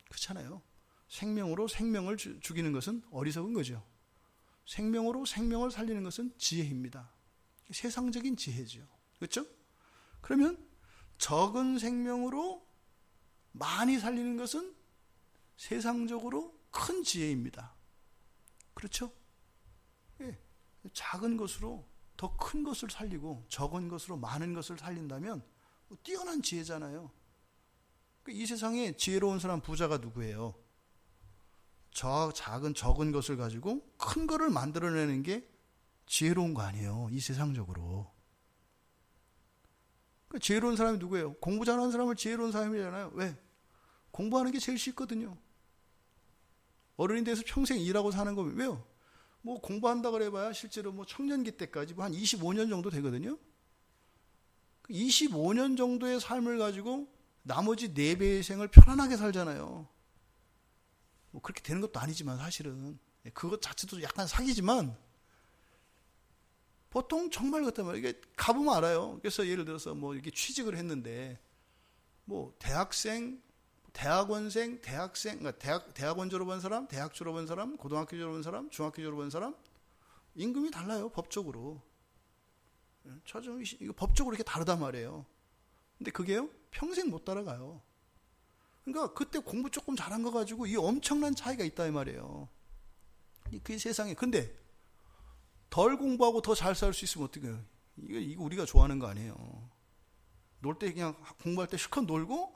그렇잖아요. 생명으로 생명을 죽이는 것은 어리석은 거죠. 생명으로 생명을 살리는 것은 지혜입니다. 세상적인 지혜죠. 그렇죠? 그러면 적은 생명으로 많이 살리는 것은 세상적으로 큰 지혜입니다. 그렇죠? 예. 작은 것으로 더 큰 것을 살리고 적은 것으로 많은 것을 살린다면 뛰어난 지혜잖아요. 이 세상에 지혜로운 사람 부자가 누구예요? 적은 것을 가지고 큰 거를 만들어내는 게 지혜로운 거 아니에요. 이 세상적으로. 그러니까 지혜로운 사람이 누구예요? 공부 잘하는 사람을 지혜로운 사람이잖아요. 왜? 공부하는 게 제일 쉽거든요. 어른이 돼서 평생 일하고 사는 거면 왜요? 뭐 공부한다 그래봐야 실제로 뭐 청년기 때까지 한 25년 정도 되거든요. 25년 정도의 삶을 가지고 나머지 4배의 생을 편안하게 살잖아요. 뭐 그렇게 되는 것도 아니지만 사실은 그것 자체도 약간 사기지만 보통 정말 그렇단 말이에요. 이게 가보면 알아요. 그래서 예를 들어서 뭐 이렇게 취직을 했는데 뭐 대학생, 대학원생, 대학생, 그러니까 대학원 졸업한 사람, 대학 졸업한 사람, 고등학교 졸업한 사람, 중학교 졸업한 사람 임금이 달라요. 법적으로. 이거 법적으로 이렇게 다르단 말이에요. 근데 그게요 평생 못 따라가요. 그러니까 그때 공부 조금 잘한 거 가지고 이 엄청난 차이가 있다 이 말이에요. 그 세상에. 근데 덜 공부하고 더 잘 살 수 있으면 어떻게 해요? 이거 우리가 좋아하는 거 아니에요. 놀 때 그냥 공부할 때 실컷 놀고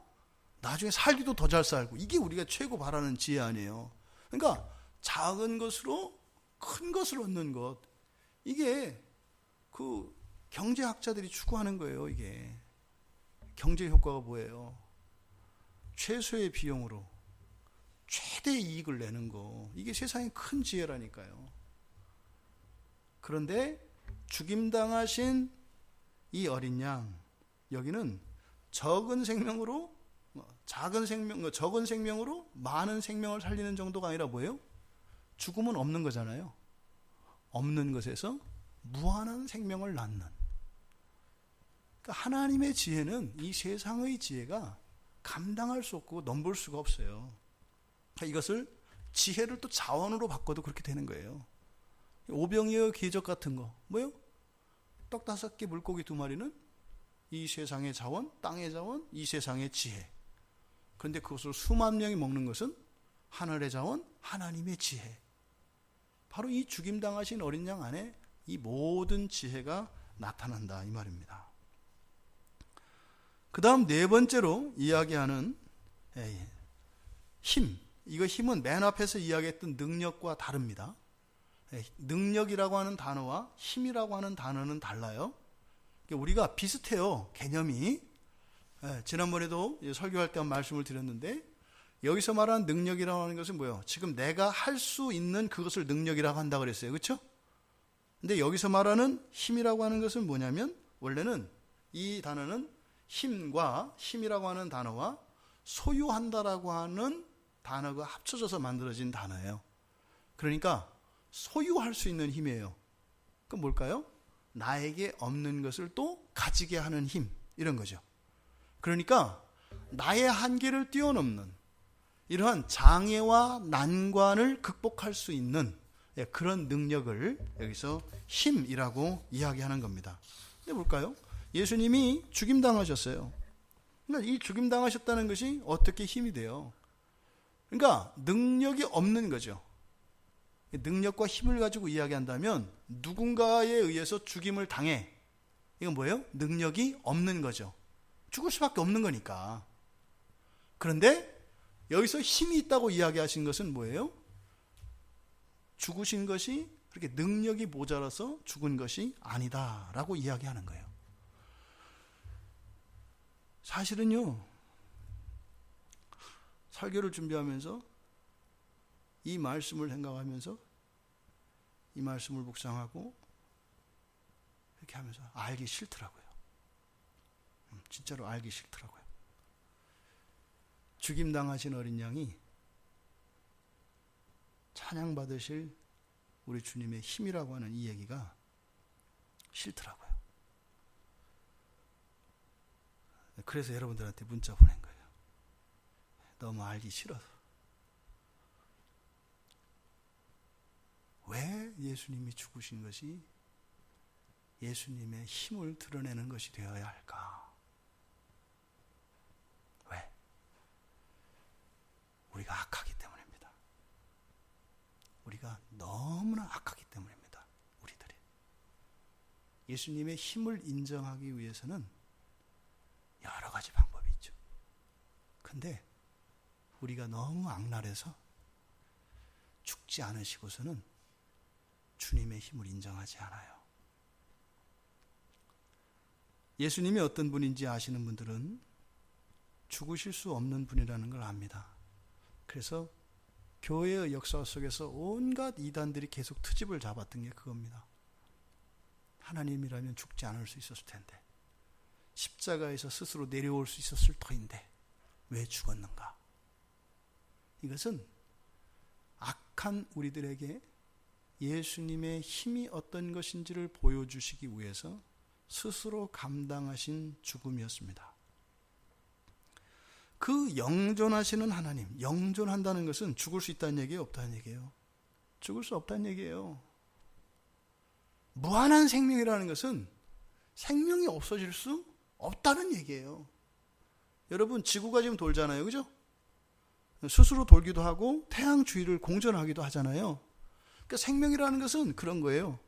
나중에 살기도 더 잘 살고 이게 우리가 최고 바라는 지혜 아니에요. 그러니까 작은 것으로 큰 것을 얻는 것, 이게 그 경제학자들이 추구하는 거예요. 이게 경제 효과가 뭐예요? 최소의 비용으로 최대 이익을 내는 거, 이게 세상의 큰 지혜라니까요. 그런데 죽임당하신 이 어린 양, 여기는 적은 생명으로 많은 생명을 살리는 정도가 아니라 뭐예요? 죽음은 없는 거잖아요. 없는 것에서 무한한 생명을 낳는. 그러니까 하나님의 지혜는 이 세상의 지혜가 감당할 수 없고 넘볼 수가 없어요. 그러니까 이것을 지혜를 또 자원으로 바꿔도 그렇게 되는 거예요. 오병이어 기적 같은 거 뭐예요? 떡 5개 물고기 2마리는 이 세상의 자원, 땅의 자원, 이 세상의 지혜. 그런데 그것을 수만 명이 먹는 것은 하늘의 자원, 하나님의 지혜. 바로 이 죽임당하신 어린 양 안에 이 모든 지혜가 나타난다 이 말입니다. 그 다음 4번째로 이야기하는 힘. 이거 힘은 맨 앞에서 이야기했던 능력과 다릅니다. 능력이라고 하는 단어와 힘이라고 하는 단어는 달라요. 우리가 비슷해요. 개념이. 지난번에도 설교할 때 한 말씀을 드렸는데 여기서 말하는 능력이라고 하는 것은 뭐예요? 지금 내가 할 수 있는 그것을 능력이라고 한다 그랬어요. 그렇죠? 근데 여기서 말하는 힘이라고 하는 것은 뭐냐면 원래는 이 단어는 힘이라고 하는 단어와 소유한다라고 하는 단어가 합쳐져서 만들어진 단어예요. 그러니까 소유할 수 있는 힘이에요. 그럼 뭘까요? 나에게 없는 것을 또 가지게 하는 힘, 이런 거죠. 그러니까 나의 한계를 뛰어넘는 이러한 장애와 난관을 극복할 수 있는 그런 능력을 여기서 힘이라고 이야기하는 겁니다. 근데 볼까요? 예수님이 죽임당하셨어요. 그러니까 이 죽임당하셨다는 것이 어떻게 힘이 돼요? 그러니까 능력이 없는 거죠. 능력과 힘을 가지고 이야기한다면 누군가에 의해서 죽임을 당해. 이건 뭐예요? 능력이 없는 거죠. 죽을 수밖에 없는 거니까. 그런데 여기서 힘이 있다고 이야기하신 것은 뭐예요? 죽으신 것이 그렇게 능력이 모자라서 죽은 것이 아니다라고 이야기하는 거예요. 사실은요, 설교를 준비하면서 이 말씀을 생각하면서 이 말씀을 묵상하고 이렇게 하면서 알기 싫더라고요. 진짜로 알기 싫더라고요. 죽임당하신 어린 양이 찬양받으실 우리 주님의 힘이라고 하는 이 얘기가 싫더라고요. 그래서 여러분들한테 문자 보낸 거예요. 너무 알기 싫어서. 왜 예수님이 죽으신 것이 예수님의 힘을 드러내는 것이 되어야 할까? 왜? 우리가 악하기 때문입니다. 우리가 너무나 악하기 때문입니다. 우리들이. 예수님의 힘을 인정하기 위해서는 여러 가지 방법이 있죠. 근데 우리가 너무 악랄해서 죽지 않으시고서는 주님의 힘을 인정하지 않아요. 예수님이 어떤 분인지 아시는 분들은 죽으실 수 없는 분이라는 걸 압니다. 그래서 교회의 역사 속에서 온갖 이단들이 계속 트집을 잡았던 게 그겁니다. 하나님이라면 죽지 않을 수 있었을 텐데, 십자가에서 스스로 내려올 수 있었을 터인데 왜 죽었는가? 이것은 악한 우리들에게 예수님의 힘이 어떤 것인지를 보여주시기 위해서 스스로 감당하신 죽음이었습니다. 그 영존하시는 하나님, 영존한다는 것은 죽을 수 있다는 얘기예요, 없다는 얘기예요? 죽을 수 없다는 얘기예요. 무한한 생명이라는 것은 생명이 없어질 수 없다는 얘기예요. 여러분, 지구가 지금 돌잖아요, 그죠? 스스로 돌기도 하고 태양 주위를 공전하기도 하잖아요. 그러니까 생명이라는 것은 그런 거예요.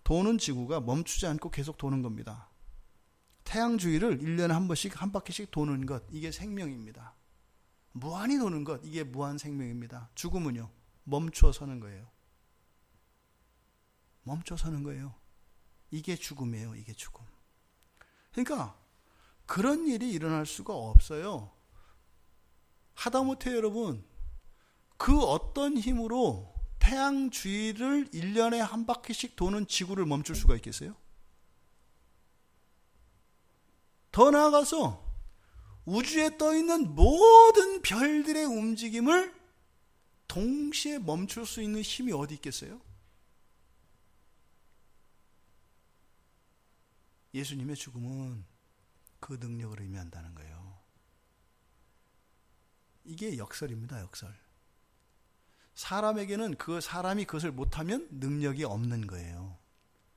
도는 지구가 멈추지 않고 계속 도는 겁니다. 태양 주위를 1년에 한 번씩 한 바퀴씩 도는 것, 이게 생명입니다. 무한히 도는 것, 이게 무한 생명입니다. 죽음은요, 멈춰 서는 거예요. 멈춰 서는 거예요. 이게 죽음이에요. 이게 죽음. 그러니까 그런 일이 일어날 수가 없어요. 하다못해 여러분, 그 어떤 힘으로 태양 주위를 1년에 한 바퀴씩 도는 지구를 멈출 수가 있겠어요? 더 나아가서 우주에 떠있는 모든 별들의 움직임을 동시에 멈출 수 있는 힘이 어디 있겠어요? 예수님의 죽음은 그 능력을 의미한다는 거예요. 이게 역설입니다. 역설. 사람에게는 그 사람이 그것을 못하면 능력이 없는 거예요.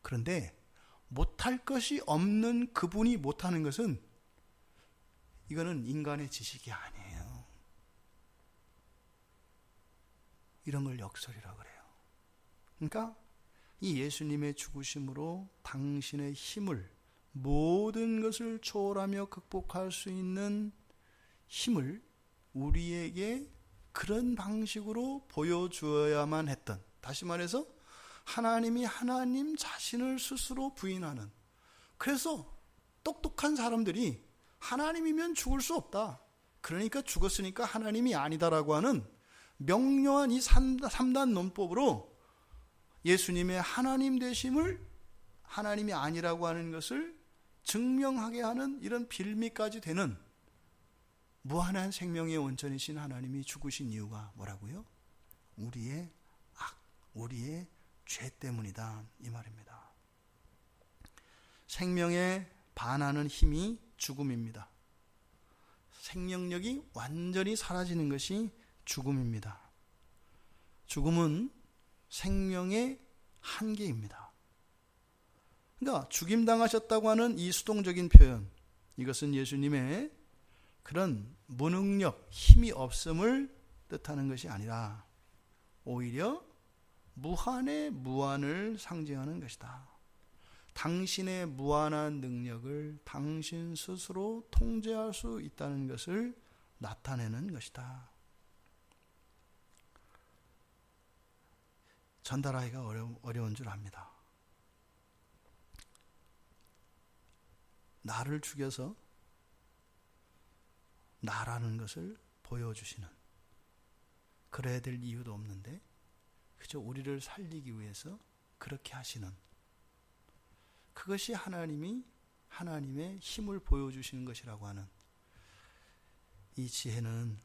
그런데 못할 것이 없는 그분이 못하는 것은 이거는 인간의 지식이 아니에요. 이런 걸 역설이라고 그래요. 그러니까 이 예수님의 죽으심으로 당신의 힘을, 모든 것을 초월하며 극복할 수 있는 힘을 우리에게 그런 방식으로 보여주어야만 했던, 다시 말해서 하나님이 하나님 자신을 스스로 부인하는, 그래서 똑똑한 사람들이 하나님이면 죽을 수 없다, 그러니까 죽었으니까 하나님이 아니다라고 하는 명료한 이 3단 논법으로 예수님의 하나님 되심을 하나님이 아니라고 하는 것을 증명하게 하는 이런 빌미까지 되는 무한한 생명의 원천이신 하나님이 죽으신 이유가 뭐라고요? 우리의 악, 우리의 죄 때문이다, 이 말입니다. 생명에 반하는 힘이 죽음입니다. 생명력이 완전히 사라지는 것이 죽음입니다. 죽음은 생명의 한계입니다. 그러니까 죽임당하셨다고 하는 이 수동적인 표현, 이것은 예수님의 그런 무능력, 힘이 없음을 뜻하는 것이 아니라 오히려 무한의 무한을 상징하는 것이다. 당신의 무한한 능력을 당신 스스로 통제할 수 있다는 것을 나타내는 것이다. 전달하기가 어려운 줄 압니다. 나를 죽여서 나라는 것을 보여주시는, 그래야 될 이유도 없는데 그저 우리를 살리기 위해서 그렇게 하시는, 그것이 하나님이 하나님의 힘을 보여주시는 것이라고 하는 이 지혜는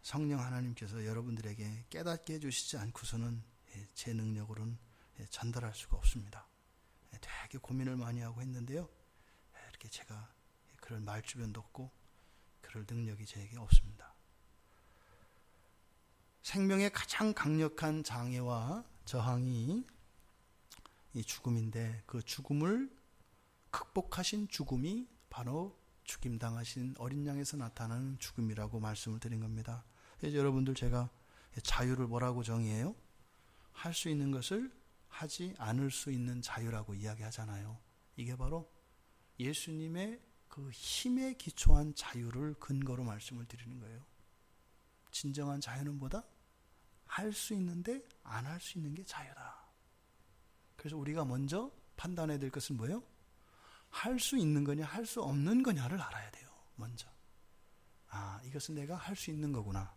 성령 하나님께서 여러분들에게 깨닫게 해주시지 않고서는 제 능력으로는 전달할 수가 없습니다. 되게 고민을 많이 하고 했는데요. 이렇게 제가 그럴 말주변도 없고 그럴 능력이 제게 없습니다. 생명의 가장 강력한 장애와 저항이 이 죽음인데 그 죽음을 극복하신 죽음이 바로 죽임당하신 어린 양에서 나타나는 죽음이라고 말씀을 드린 겁니다. 그래서 여러분들 제가 자유를 뭐라고 정의해요? 할 수 있는 것을 하지 않을 수 있는 자유라고 이야기하잖아요. 이게 바로 예수님의 그 힘에 기초한 자유를 근거로 말씀을 드리는 거예요. 진정한 자유는 뭐다? 할 수 있는데 안 할 수 있는 게 자유다. 그래서 우리가 먼저 판단해야 될 것은 뭐예요? 할 수 있는 거냐 할 수 없는 거냐를 알아야 돼요. 먼저. 이것은 내가 할 수 있는 거구나.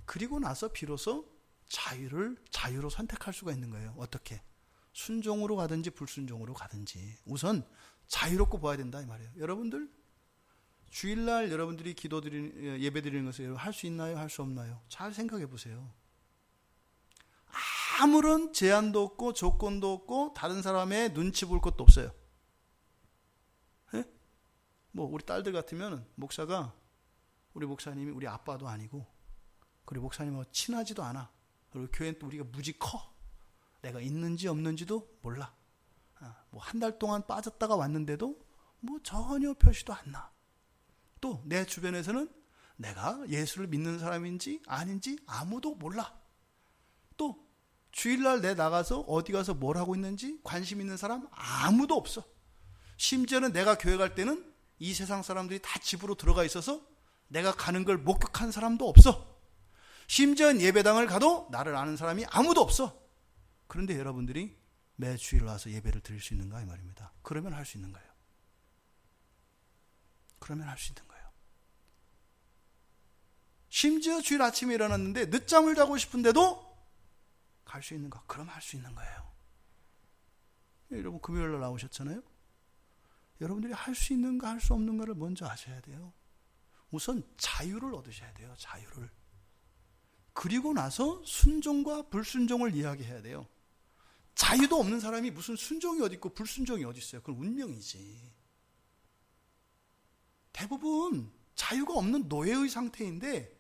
그리고 나서 비로소 자유로 선택할 수가 있는 거예요. 어떻게? 순종으로 가든지 불순종으로 가든지 우선 자유롭고 봐야 된다 이 말이에요. 여러분들 주일날 여러분들이 예배 드리는 것을 할 수 있나요? 할 수 없나요? 잘 생각해 보세요. 아무런 제한도 없고 조건도 없고 다른 사람의 눈치 볼 것도 없어요. 예? 우리 딸들 같으면 우리 목사님이 우리 아빠도 아니고 그리고 목사님하고 친하지도 않아. 그리고 교회는 또 우리가 무지 커. 내가 있는지 없는지도 몰라. 한 달 동안 빠졌다가 왔는데도 전혀 표시도 안 나. 또 내 주변에서는 내가 예수를 믿는 사람인지 아닌지 아무도 몰라. 또 주일날 내 나가서 어디 가서 뭘 하고 있는지 관심 있는 사람 아무도 없어. 심지어는 내가 교회 갈 때는 이 세상 사람들이 다 집으로 들어가 있어서 내가 가는 걸 목격한 사람도 없어. 심지어 예배당을 가도 나를 아는 사람이 아무도 없어. 그런데 여러분들이 매 주일 와서 예배를 드릴 수 있는가 이 말입니다. 그러면 할 수 있는 거예요. 그러면 할 수 있는 거예요. 심지어 주일 아침에 일어났는데 늦잠을 자고 싶은데도 갈 수 있는가? 그럼 할 수 있는 거예요. 여러분 금요일날 나오셨잖아요. 여러분들이 할 수 있는가 할 수 없는가를 먼저 아셔야 돼요. 우선 자유를 얻으셔야 돼요. 자유를. 그리고 나서 순종과 불순종을 이야기해야 돼요. 자유도 없는 사람이 무슨 순종이 어디 있고 불순종이 어디 있어요. 그건 운명이지. 대부분 자유가 없는 노예의 상태인데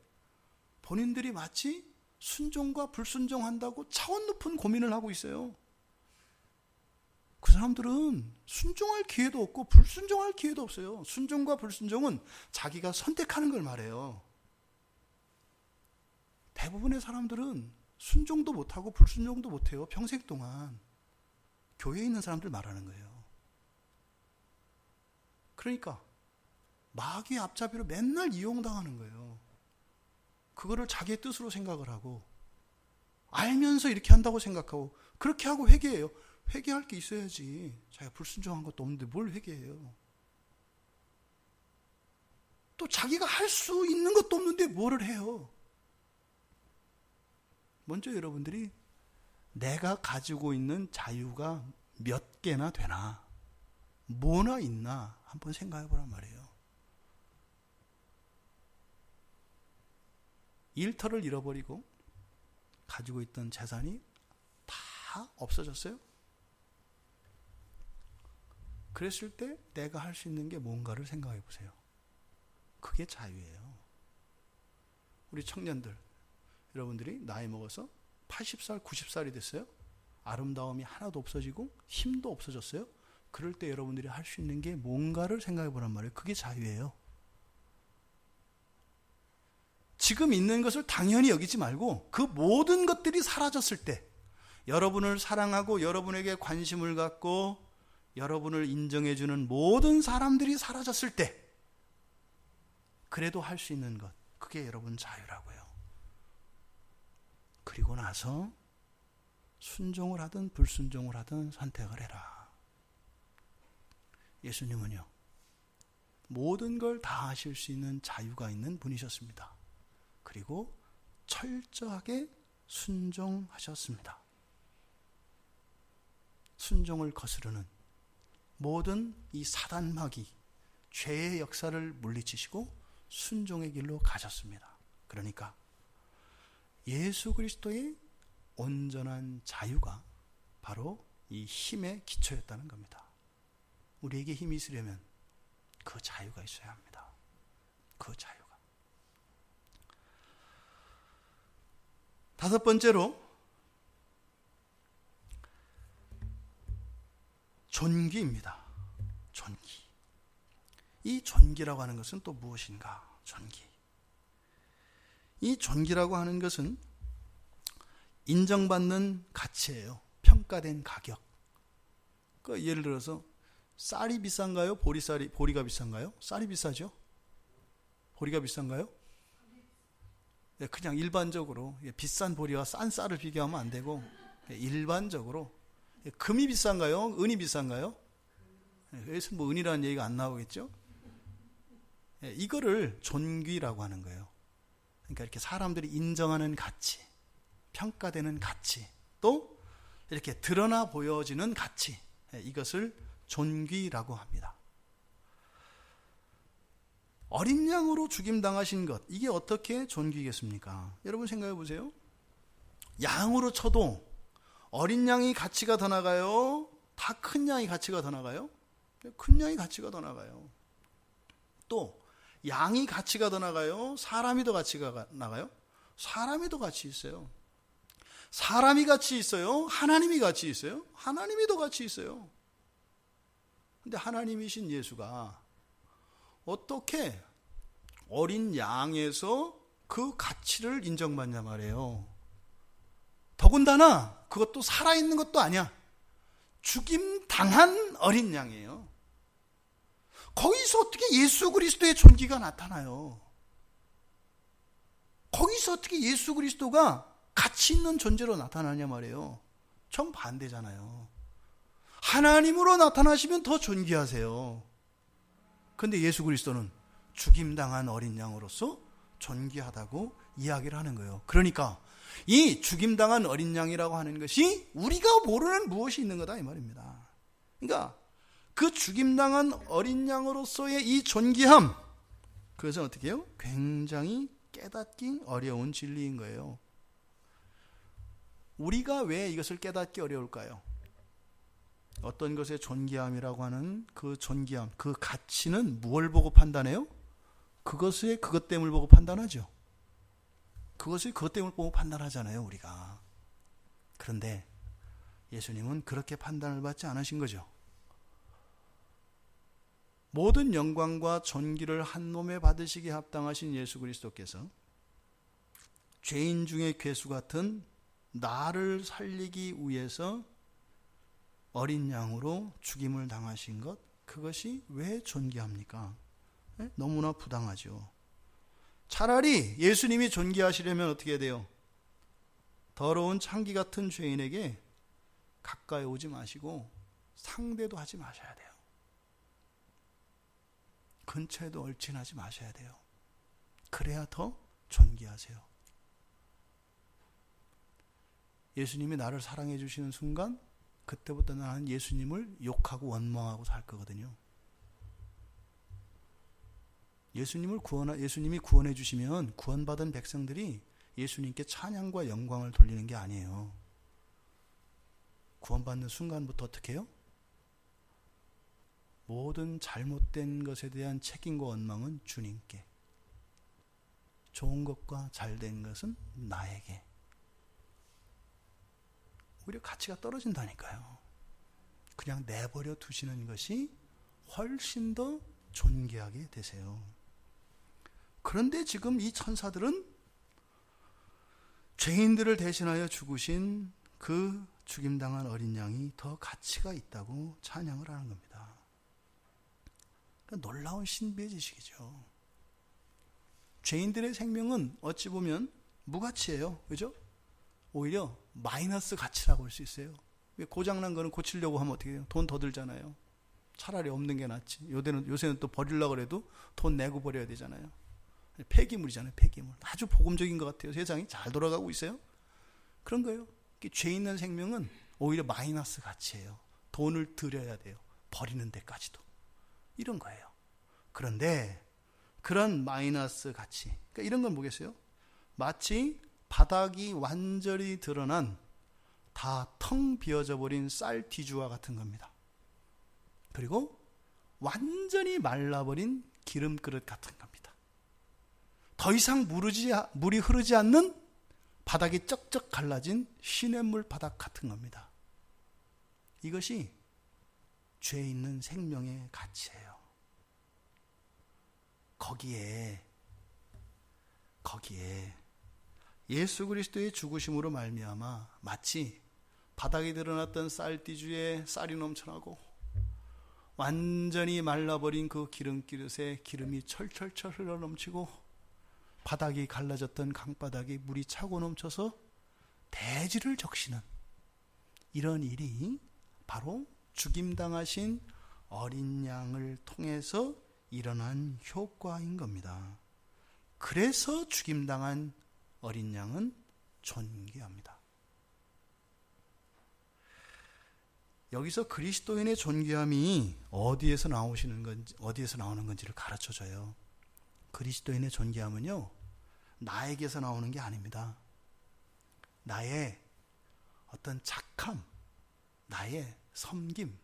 본인들이 마치 순종과 불순종한다고 차원 높은 고민을 하고 있어요. 그 사람들은 순종할 기회도 없고 불순종할 기회도 없어요. 순종과 불순종은 자기가 선택하는 걸 말해요. 대부분의 사람들은 순종도 못하고 불순종도 못해요. 평생 동안. 교회에 있는 사람들 말하는 거예요. 그러니까 마귀의 앞잡이로 맨날 이용당하는 거예요. 그거를 자기의 뜻으로 생각을 하고 알면서 이렇게 한다고 생각하고 그렇게 하고 회개해요. 회개할 게 있어야지. 자기가 불순종한 것도 없는데 뭘 회개해요. 또 자기가 할 수 있는 것도 없는데 뭐를 해요. 먼저 여러분들이 내가 가지고 있는 자유가 몇 개나 되나 뭐나 있나 한번 생각해 보란 말이에요. 일터를 잃어버리고 가지고 있던 재산이 다 없어졌어요. 그랬을 때 내가 할 수 있는 게 뭔가를 생각해 보세요. 그게 자유예요. 우리 청년들 여러분들이 나이 먹어서 80살, 90살이 됐어요. 아름다움이 하나도 없어지고 힘도 없어졌어요. 그럴 때 여러분들이 할 수 있는 게 뭔가를 생각해 보란 말이에요. 그게 자유예요. 지금 있는 것을 당연히 여기지 말고 그 모든 것들이 사라졌을 때 여러분을 사랑하고 여러분에게 관심을 갖고 여러분을 인정해주는 모든 사람들이 사라졌을 때 그래도 할 수 있는 것 그게 여러분 자유라고요. 그리고 나서 순종을 하든 불순종을 하든 선택을 해라. 예수님은요 모든 걸 다 하실 수 있는 자유가 있는 분이셨습니다. 그리고 철저하게 순종하셨습니다. 순종을 거스르는 모든 이 사단 마귀, 죄의 역사를 물리치시고 순종의 길로 가셨습니다. 그러니까 예수 그리스도의 온전한 자유가 바로 이 힘의 기초였다는 겁니다. 우리에게 힘이 있으려면 그 자유가 있어야 합니다. 그 자유가. 다섯 번째로 존귀입니다. 존귀. 이 존귀라고 하는 것은 또 무엇인가? 존귀. 이 존귀라고 하는 것은 인정받는 가치예요. 평가된 가격. 그러니까 예를 들어서 쌀이 비싼가요? 보리가 비싼가요? 쌀이 비싸죠? 보리가 비싼가요? 그냥 일반적으로 비싼 보리와 싼 쌀을 비교하면 안 되고 일반적으로 금이 비싼가요? 은이 비싼가요? 여기서 뭐 은이라는 얘기가 안 나오겠죠? 이거를 존귀라고 하는 거예요. 그러니까 이렇게 사람들이 인정하는 가치, 평가되는 가치, 또 이렇게 드러나 보여지는 가치, 이것을 존귀라고 합니다. 어린 양으로 죽임당하신 것, 이게 어떻게 존귀겠습니까? 여러분 생각해 보세요. 양으로 쳐도 어린 양이 가치가 더 나가요? 다 큰 양이 가치가 더 나가요? 큰 양이 가치가 더 나가요. 또 양이 가치가 더 나가요? 사람이 더 가치가 나가요? 사람이 더 가치 있어요. 사람이 가치 있어요? 하나님이 가치 있어요? 하나님이 더 가치 있어요. 근데 하나님이신 예수가 어떻게 어린 양에서 그 가치를 인정받냐 말이에요. 더군다나 그것도 살아있는 것도 아니야. 죽임당한 어린 양이에요. 거기서 어떻게 예수 그리스도의 존귀가 나타나요? 거기서 어떻게 예수 그리스도가 가치 있는 존재로 나타나냐 말이에요. 정반대잖아요. 하나님으로 나타나시면 더 존귀하세요. 근데 예수 그리스도는 죽임당한 어린 양으로서 존귀하다고 이야기를 하는 거예요. 그러니까 이 죽임당한 어린 양이라고 하는 것이 우리가 모르는 무엇이 있는 거다 이 말입니다. 그러니까 그 죽임당한 어린 양으로서의 이 존귀함, 그것은 어떻게 해요? 굉장히 깨닫기 어려운 진리인 거예요. 우리가 왜 이것을 깨닫기 어려울까요? 어떤 것의 존귀함이라고 하는 그 존귀함, 그 가치는 무엇을 보고 판단해요? 그것의 그것됨을 보고 판단하죠. 그것의 그것됨을 보고 판단하잖아요, 우리가. 그런데 예수님은 그렇게 판단을 받지 않으신 거죠. 모든 영광과 존귀를 한 몸에 받으시기에 합당하신 예수 그리스도께서 죄인 중에 괴수 같은 나를 살리기 위해서 어린 양으로 죽임을 당하신 것, 그것이 왜 존귀합니까? 너무나 부당하죠. 차라리 예수님이 존귀하시려면 어떻게 해야 돼요? 더러운 창기 같은 죄인에게 가까이 오지 마시고 상대도 하지 마셔야 돼요. 근처에도 얼씬하지 마셔야 돼요. 그래야 더 존귀하세요. 예수님이 나를 사랑해 주시는 순간 그때부터 나는 예수님을 욕하고 원망하고 살 거거든요. 예수님이 구원해 주시면 구원받은 백성들이 예수님께 찬양과 영광을 돌리는 게 아니에요. 구원받는 순간부터 어떻게 해요? 모든 잘못된 것에 대한 책임과 원망은 주님께, 좋은 것과 잘된 것은 나에게. 오히려 가치가 떨어진다니까요. 그냥 내버려 두시는 것이 훨씬 더 존귀하게 되세요. 그런데 지금 이 천사들은 죄인들을 대신하여 죽으신 그 죽임당한 어린 양이 더 가치가 있다고 찬양을 하는 겁니다. 그러니까 놀라운 신비의 지식이죠. 죄인들의 생명은 어찌 보면 무가치예요. 그죠? 오히려 마이너스 가치라고 할 수 있어요. 고장난 거는 고치려고 하면 어떻게 해요? 돈 더 들잖아요. 차라리 없는 게 낫지. 요새는 또 버리려고 해도 돈 내고 버려야 되잖아요. 폐기물이잖아요. 폐기물. 아주 복음적인 것 같아요. 세상이 잘 돌아가고 있어요. 그런 거예요. 죄 있는 생명은 오히려 마이너스 가치예요. 돈을 들여야 돼요. 버리는 데까지도. 이런 거예요. 그런데 그런 마이너스 가치, 그러니까 이런 건 뭐겠어요? 마치 바닥이 완전히 드러난 다 텅 비어져 버린 쌀 뒤주와 같은 겁니다. 그리고 완전히 말라버린 기름 그릇 같은 겁니다. 더 이상 물이 흐르지 않는 바닥이 쩍쩍 갈라진 시냇물 바닥 같은 겁니다. 이것이 죄 있는 생명의 가치예요. 거기에 예수 그리스도의 죽으심으로 말미암아 마치 바닥에 드러났던 쌀띠주에 쌀이 넘쳐나고 완전히 말라버린 그 기름그릇에 기름이 철철철 흘러넘치고 바닥이 갈라졌던 강바닥에 물이 차고 넘쳐서 대지를 적시는 이런 일이 바로 죽임당하신 어린 양을 통해서 일어난 효과인 겁니다. 그래서 죽임당한 어린 양은 존귀합니다. 여기서 그리스도인의 존귀함이 어디에서 나오는 건지를 가르쳐줘요. 그리스도인의 존귀함은요, 나에게서 나오는 게 아닙니다. 나의 어떤 착함, 나의 섬김,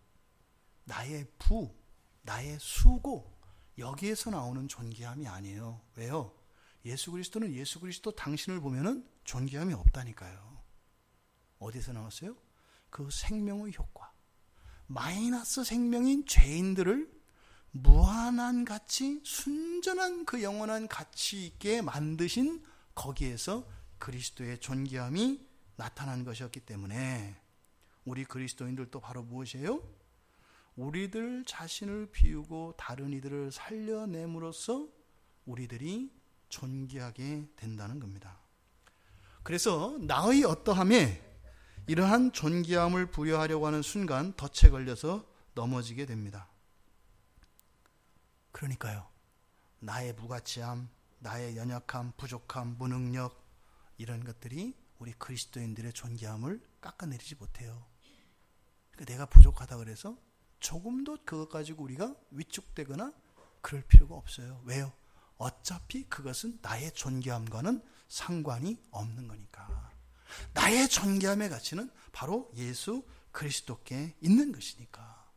나의 부, 나의 수고, 여기에서 나오는 존귀함이 아니에요. 왜요? 예수 그리스도 당신을 보면은 존귀함이 없다니까요. 어디서 나왔어요? 그 생명의 효과. 마이너스 생명인 죄인들을 무한한 가치, 순전한 그 영원한 가치 있게 만드신 거기에서 그리스도의 존귀함이 나타난 것이었기 때문에 우리 그리스도인들도 바로 무엇이에요? 우리들 자신을 비우고 다른 이들을 살려냄으로써 우리들이 존귀하게 된다는 겁니다. 그래서 나의 어떠함에 이러한 존귀함을 부여하려고 하는 순간 덫에 걸려서 넘어지게 됩니다. 그러니까요, 나의 무가치함, 나의 연약함, 부족함, 무능력, 이런 것들이 우리 그리스도인들의 존귀함을 깎아내리지 못해요. 그러니까 내가 부족하다 그래서 조금도 그것 가지고 우리가 위축되거나 그럴 필요가 없어요. 왜요? 어차피 그것은 나의 존귀함과는 상관이 없는 거니까. 나의 존귀함의 가치는 바로 예수 그리스도께 있는 것이니까.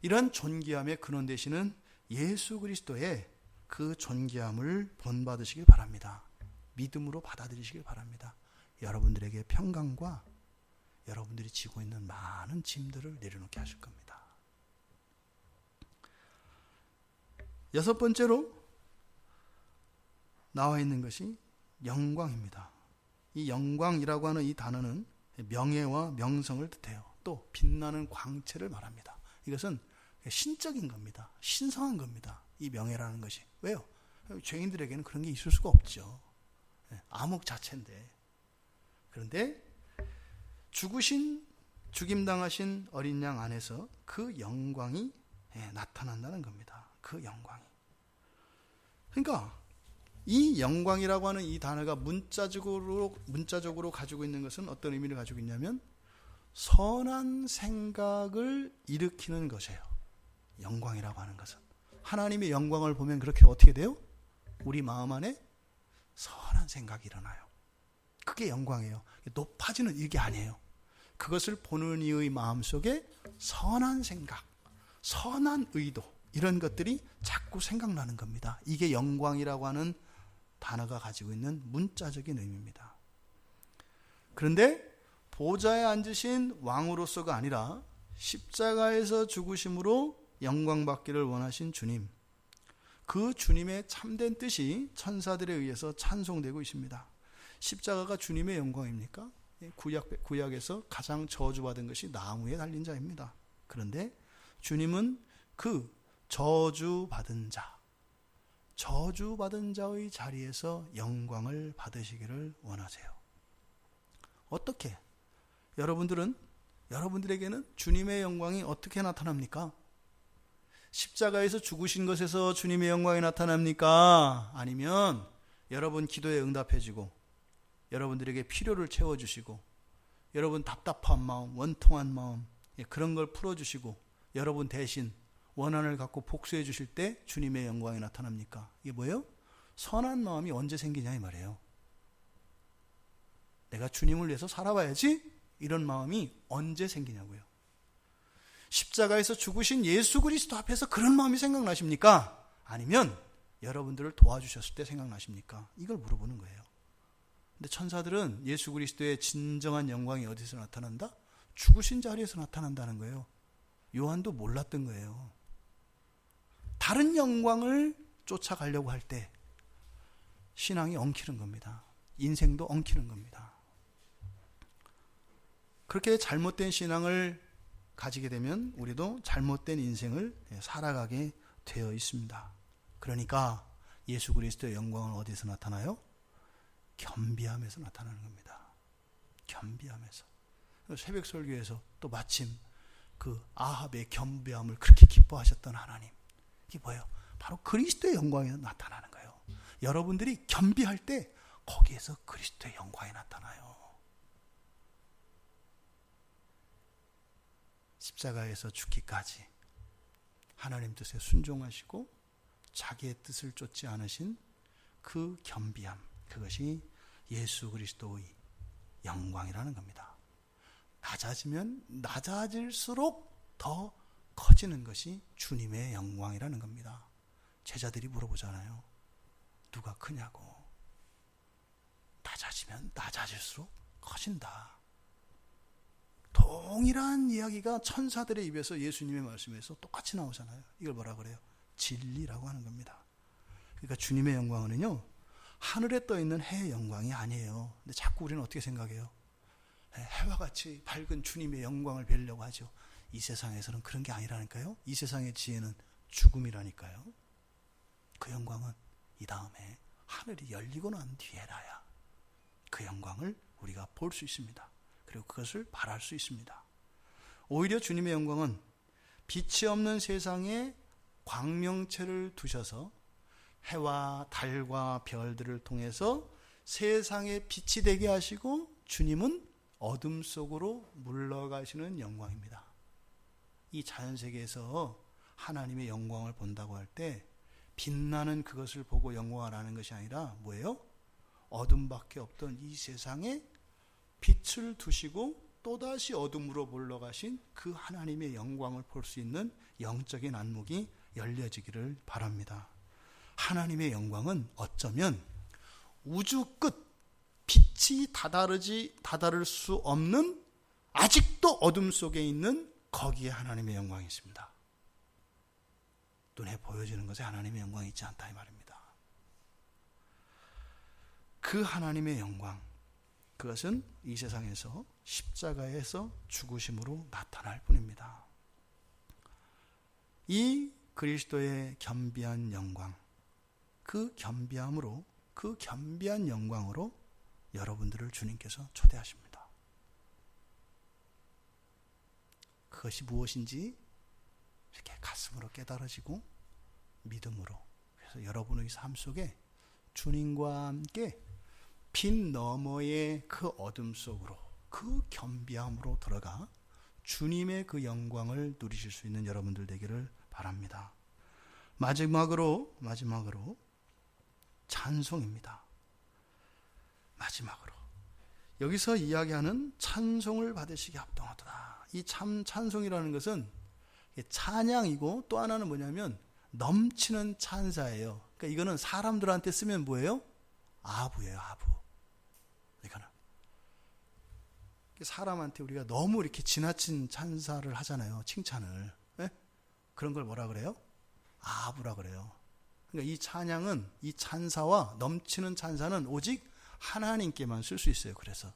이런 존귀함의 근원 되시는 예수 그리스도의 그 존귀함을 본받으시길 바랍니다. 믿음으로 받아들이시길 바랍니다. 여러분들에게 평강과 여러분들이 지고 있는 많은 짐들을 내려놓게 하실 겁니다. 여섯 번째로 나와 있는 것이 영광입니다. 이 영광이라고 하는 이 단어는 명예와 명성을 뜻해요. 또 빛나는 광채를 말합니다. 이것은 신적인 겁니다. 신성한 겁니다. 이 명예라는 것이. 왜요? 죄인들에게는 그런 게 있을 수가 없죠. 암흑 자체인데. 그런데 죽임당하신 어린 양 안에서 그 영광이 나타난다는 겁니다. 그 영광이. 그러니까 이 영광이라고 하는 이 단어가 문자적으로 가지고 있는 것은 어떤 의미를 가지고 있냐면 선한 생각을 일으키는 것이에요. 영광이라고 하는 것은. 하나님의 영광을 보면 그렇게 어떻게 돼요? 우리 마음 안에 선한 생각이 일어나요. 그게 영광이에요. 높아지는 이게 아니에요. 그것을 보는 이의 마음속에 선한 생각, 선한 의도, 이런 것들이 자꾸 생각나는 겁니다. 이게 영광이라고 하는 단어가 가지고 있는 문자적인 의미입니다. 그런데 보좌에 앉으신 왕으로서가 아니라 십자가에서 죽으심으로 영광받기를 원하신 주님, 그 주님의 참된 뜻이 천사들에 의해서 찬송되고 있습니다. 십자가가 주님의 영광입니까? 구약에서 가장 저주받은 것이 나무에 달린 자입니다. 그런데 주님은 그 저주받은 자의 자리에서 영광을 받으시기를 원하세요. 어떻게? 여러분들에게는 주님의 영광이 어떻게 나타납니까? 십자가에서 죽으신 것에서 주님의 영광이 나타납니까? 아니면 여러분 기도에 응답해주고 여러분들에게 필요를 채워주시고 여러분 답답한 마음, 원통한 마음, 그런 걸 풀어주시고 여러분 대신 원한을 갖고 복수해 주실 때 주님의 영광이 나타납니까? 이게 뭐예요? 선한 마음이 언제 생기냐 이 말이에요. 내가 주님을 위해서 살아봐야지 이런 마음이 언제 생기냐고요. 십자가에서 죽으신 예수 그리스도 앞에서 그런 마음이 생각나십니까? 아니면 여러분들을 도와주셨을 때 생각나십니까? 이걸 물어보는 거예요. 근데 천사들은 예수 그리스도의 진정한 영광이 어디서 나타난다? 죽으신 자리에서 나타난다는 거예요. 요한도 몰랐던 거예요. 다른 영광을 쫓아가려고 할 때 신앙이 엉키는 겁니다. 인생도 엉키는 겁니다. 그렇게 잘못된 신앙을 가지게 되면 우리도 잘못된 인생을 살아가게 되어 있습니다. 그러니까 예수 그리스도의 영광은 어디서 나타나요? 겸비함에서 나타나는 겁니다. 겸비함에서. 새벽 설교에서 또 마침 그 아합의 겸비함을 그렇게 기뻐하셨던 하나님. 이게 뭐예요? 바로 그리스도의 영광이 나타나는 거예요. 여러분들이 겸비할 때 거기에서 그리스도의 영광이 나타나요. 십자가에서 죽기까지 하나님 뜻에 순종하시고 자기의 뜻을 쫓지 않으신 그 겸비함, 그것이 예수 그리스도의 영광이라는 겁니다. 낮아지면 낮아질수록 더 커지는 것이 주님의 영광이라는 겁니다. 제자들이 물어보잖아요. 누가 크냐고. 낮아지면 낮아질수록 커진다. 동일한 이야기가 천사들의 입에서 예수님의 말씀에서 똑같이 나오잖아요. 이걸 뭐라 그래요? 진리라고 하는 겁니다. 그러니까 주님의 영광은요, 하늘에 떠 있는 해의 영광이 아니에요. 근데 자꾸 우리는 어떻게 생각해요? 해와 같이 밝은 주님의 영광을 뵈려고 하죠. 이 세상에서는 그런 게 아니라니까요. 이 세상의 지혜는 죽음이라니까요. 그 영광은 이 다음에 하늘이 열리고 난 뒤에라야 그 영광을 우리가 볼 수 있습니다. 그리고 그것을 바랄 수 있습니다. 오히려 주님의 영광은 빛이 없는 세상에 광명체를 두셔서 해와 달과 별들을 통해서 세상에 빛이 되게 하시고 주님은 어둠 속으로 물러가시는 영광입니다. 이 자연세계에서 하나님의 영광을 본다고 할 때 빛나는 그것을 보고 영광하라는 것이 아니라 뭐예요? 어둠밖에 없던 이 세상에 빛을 두시고 또다시 어둠으로 물러가신 그 하나님의 영광을 볼 수 있는 영적인 안목이 열려지기를 바랍니다. 하나님의 영광은 어쩌면 우주 끝 빛이 다다를 수 없는 아직도 어둠 속에 있는 거기에 하나님의 영광이 있습니다. 눈에 보여지는 것에 하나님의 영광이 있지 않다 이 말입니다. 그 하나님의 영광, 그것은 이 세상에서 십자가에서 죽으심으로 나타날 뿐입니다. 이 그리스도의 겸비한 영광, 그 겸비함으로, 그 겸비한 영광으로 여러분들을 주님께서 초대하십니다. 그것이 무엇인지 이렇게 가슴으로 깨달아지고 믿음으로, 그래서 여러분의 삶 속에 주님과 함께 빛 너머의 그 어둠 속으로, 그 겸비함으로 들어가 주님의 그 영광을 누리실 수 있는 여러분들 되기를 바랍니다. 마지막으로 찬송입니다. 마지막으로 여기서 이야기하는 찬송을 받으시기 합당하도다. 이 찬송이라는 것은 찬양이고 또 하나는 뭐냐면 넘치는 찬사예요. 그러니까 이거는 사람들한테 쓰면 뭐예요? 아부예요, 아부. 이거는 사람한테 우리가 너무 이렇게 지나친 찬사를 하잖아요. 칭찬을. 네? 그런 걸 뭐라 그래요? 아부라 그래요. 그러니까 이 찬양은, 이 찬사와 넘치는 찬사는 오직 하나님께만 쓸 수 있어요. 그래서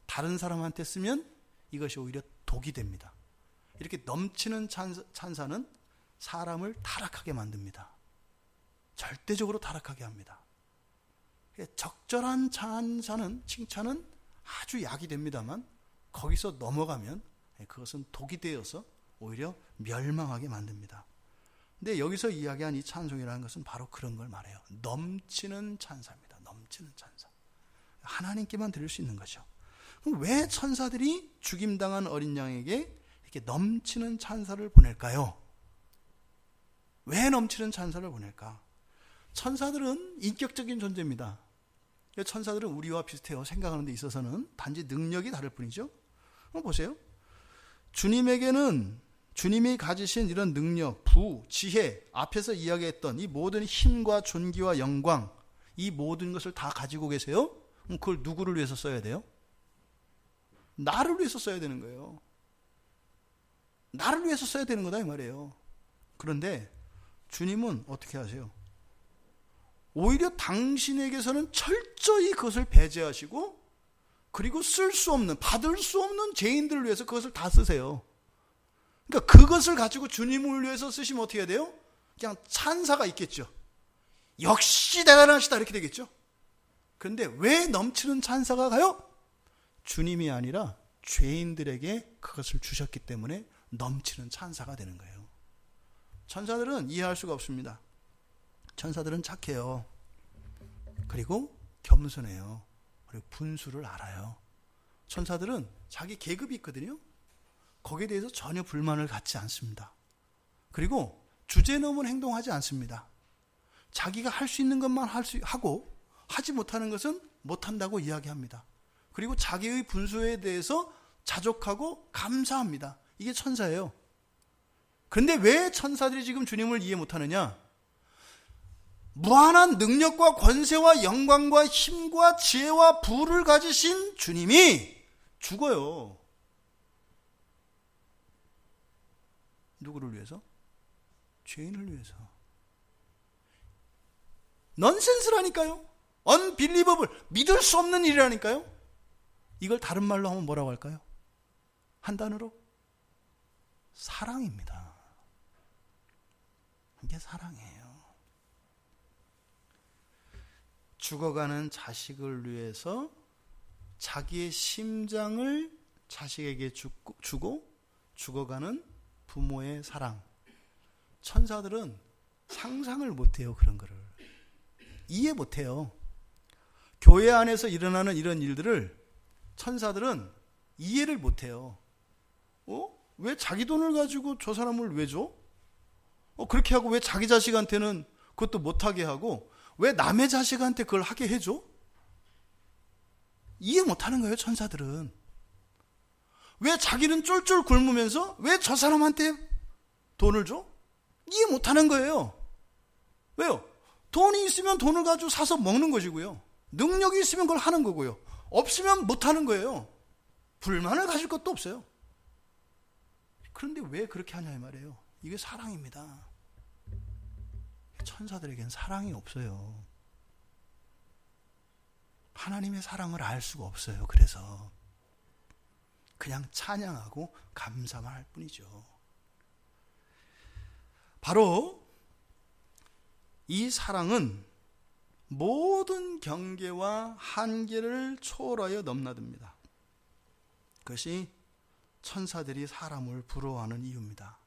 다른 사람한테 쓰면 이것이 오히려 독이 됩니다. 이렇게 넘치는 찬사는 사람을 타락하게 만듭니다. 절대적으로 타락하게 합니다. 적절한 찬사는, 칭찬은 아주 약이 됩니다만 거기서 넘어가면 그것은 독이 되어서 오히려 멸망하게 만듭니다. 근데 여기서 이야기한 이 찬송이라는 것은 바로 그런 걸 말해요. 넘치는 찬사입니다. 넘치는 찬사. 하나님께만 드릴 수 있는 거죠. 그럼 왜 천사들이 죽임당한 어린 양에게 이렇게 넘치는 찬사를 보낼까요? 왜 넘치는 찬사를 보낼까? 천사들은 인격적인 존재입니다. 천사들은 우리와 비슷해요. 생각하는 데 있어서는 단지 능력이 다를 뿐이죠. 보세요. 주님에게는 주님이 가지신 이런 능력, 부, 지혜, 앞에서 이야기했던 이 모든 힘과 존귀와 영광, 이 모든 것을 다 가지고 계세요? 그럼 그걸 누구를 위해서 써야 돼요? 나를 위해서 써야 되는 거예요. 나를 위해서 써야 되는 거다 이 말이에요. 그런데 주님은 어떻게 하세요? 오히려 당신에게서는 철저히 그것을 배제하시고, 그리고 쓸 수 없는, 받을 수 없는 죄인들을 위해서 그것을 다 쓰세요. 그러니까 그것을 가지고 주님을 위해서 쓰시면 어떻게 해야 돼요? 그냥 찬사가 있겠죠. 역시 대단하시다 이렇게 되겠죠. 그런데 왜 넘치는 찬사가 가요? 주님이 아니라 죄인들에게 그것을 주셨기 때문에 넘치는 찬사가 되는 거예요. 천사들은 이해할 수가 없습니다. 천사들은 착해요. 그리고 겸손해요. 그리고 분수를 알아요. 천사들은 자기 계급이 있거든요. 거기에 대해서 전혀 불만을 갖지 않습니다. 그리고 주제넘은 행동하지 않습니다. 자기가 할 수 있는 것만 하고 하지 못하는 것은 못한다고 이야기합니다. 그리고 자기의 분수에 대해서 자족하고 감사합니다. 이게 천사예요. 그런데 왜 천사들이 지금 주님을 이해 못하느냐? 무한한 능력과 권세와 영광과 힘과 지혜와 부를 가지신 주님이 죽어요. 누구를 위해서? 죄인을 위해서. 넌센스라니까요. unbelievable, 믿을 수 없는 일이라니까요. 이걸 다른 말로 하면 뭐라고 할까요? 한 단어로? 사랑입니다. 이게 사랑이에요. 죽어가는 자식을 위해서 자기의 심장을 자식에게 주고 죽어가는 부모의 사랑. 천사들은 상상을 못해요. 그런 거를 이해 못해요. 교회 안에서 일어나는 이런 일들을 천사들은 이해를 못해요. 왜 자기 돈을 가지고 저 사람을 왜 줘? 그렇게 하고 왜 자기 자식한테는 그것도 못하게 하고 왜 남의 자식한테 그걸 하게 해줘? 이해 못하는 거예요. 천사들은. 왜 자기는 쫄쫄 굶으면서 왜 저 사람한테 돈을 줘? 이해 못하는 거예요. 왜요? 돈이 있으면 돈을 가지고 사서 먹는 것이고요. 능력이 있으면 그걸 하는 거고요. 없으면 못하는 거예요. 불만을 가질 것도 없어요. 그런데 왜 그렇게 하냐 이 말이에요. 이게 사랑입니다. 천사들에겐 사랑이 없어요. 하나님의 사랑을 알 수가 없어요. 그래서 그냥 찬양하고 감사만 할 뿐이죠. 바로 이 사랑은 모든 경계와 한계를 초월하여 넘나듭니다. 그것이 천사들이 사람을 부러워하는 이유입니다.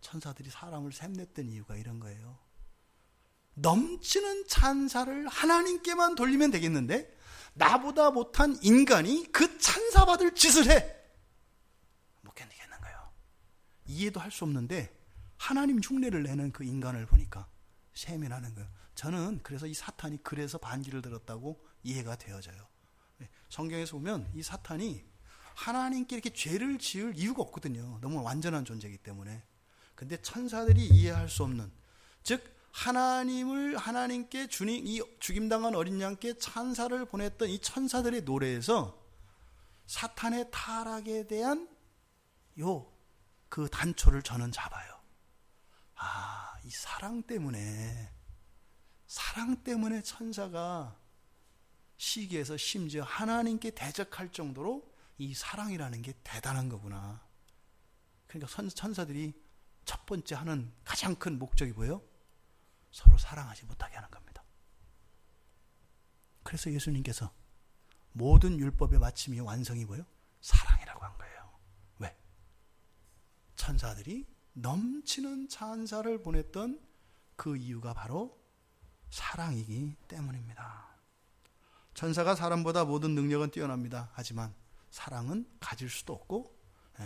천사들이 사람을 샘냈던 이유가 이런 거예요. 넘치는 찬사를 하나님께만 돌리면 되겠는데 나보다 못한 인간이 그 찬사받을 짓을 해. 못 견디겠는 거예요. 이해도 할 수 없는데 하나님 흉내를 내는 그 인간을 보니까 세면하는 거예요. 저는 그래서 이 사탄이 그래서 반기를 들었다고 이해가 되어져요. 성경에서 보면 이 사탄이 하나님께 이렇게 죄를 지을 이유가 없거든요. 너무 완전한 존재이기 때문에. 근데 천사들이 이해할 수 없는, 즉 하나님께 이 죽임당한 어린 양께 찬사를 보냈던 이 천사들의 노래에서 사탄의 타락에 대한 그 단초를 저는 잡아요. 이 사랑 때문에 천사가 시기에서 심지어 하나님께 대적할 정도로 이 사랑이라는 게 대단한 거구나. 그러니까 천사들이 첫 번째 하는 가장 큰 목적이 뭐예요? 서로 사랑하지 못하게 하는 겁니다. 그래서 예수님께서 모든 율법의 마침이 완성이 뭐예요? 사랑이라고 한 거예요. 왜? 천사들이 넘치는 찬사를 보냈던 그 이유가 바로 사랑이기 때문입니다. 천사가 사람보다 모든 능력은 뛰어납니다. 하지만 사랑은 가질 수도 없고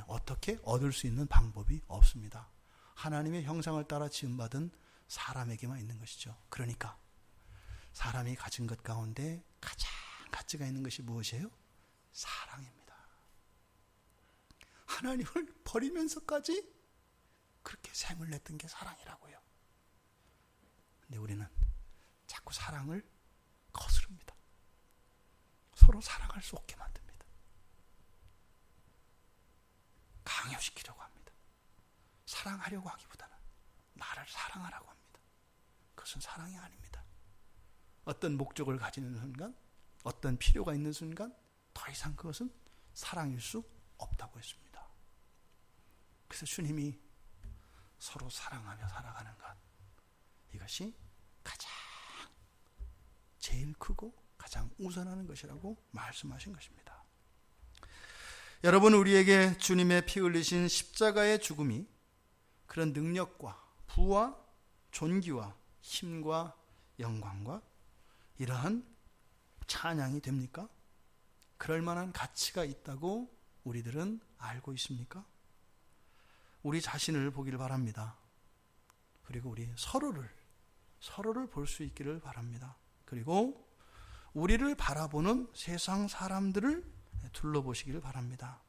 어떻게 얻을 수 있는 방법이 없습니다. 하나님의 형상을 따라 지음받은 사람에게만 있는 것이죠. 그러니까 사람이 가진 것 가운데 가장 가치가 있는 것이 무엇이에요? 사랑입니다. 하나님을 버리면서까지 그렇게 샘을 냈던 게 사랑이라고요. 근데 우리는 자꾸 사랑을 거스릅니다. 서로 사랑할 수 없게 만듭니다. 강요시키려고 합니다. 사랑하려고 하기보다는 나를 사랑하라고 합니다. 그것은 사랑이 아닙니다. 어떤 목적을 가지는 순간, 어떤 필요가 있는 순간 더 이상 그것은 사랑일 수 없다고 했습니다. 그래서 주님이 서로 사랑하며 살아가는 것, 이것이 가장 제일 크고 가장 우선하는 것이라고 말씀하신 것입니다. 여러분, 우리에게 주님의 피 흘리신 십자가의 죽음이 그런 능력과 부와 존귀와 힘과 영광과 이러한 찬양이 됩니까? 그럴 만한 가치가 있다고 우리들은 알고 있습니까? 우리 자신을 보기를 바랍니다. 그리고 우리 서로를 볼 수 있기를 바랍니다. 그리고 우리를 바라보는 세상 사람들을 둘러보시기를 바랍니다.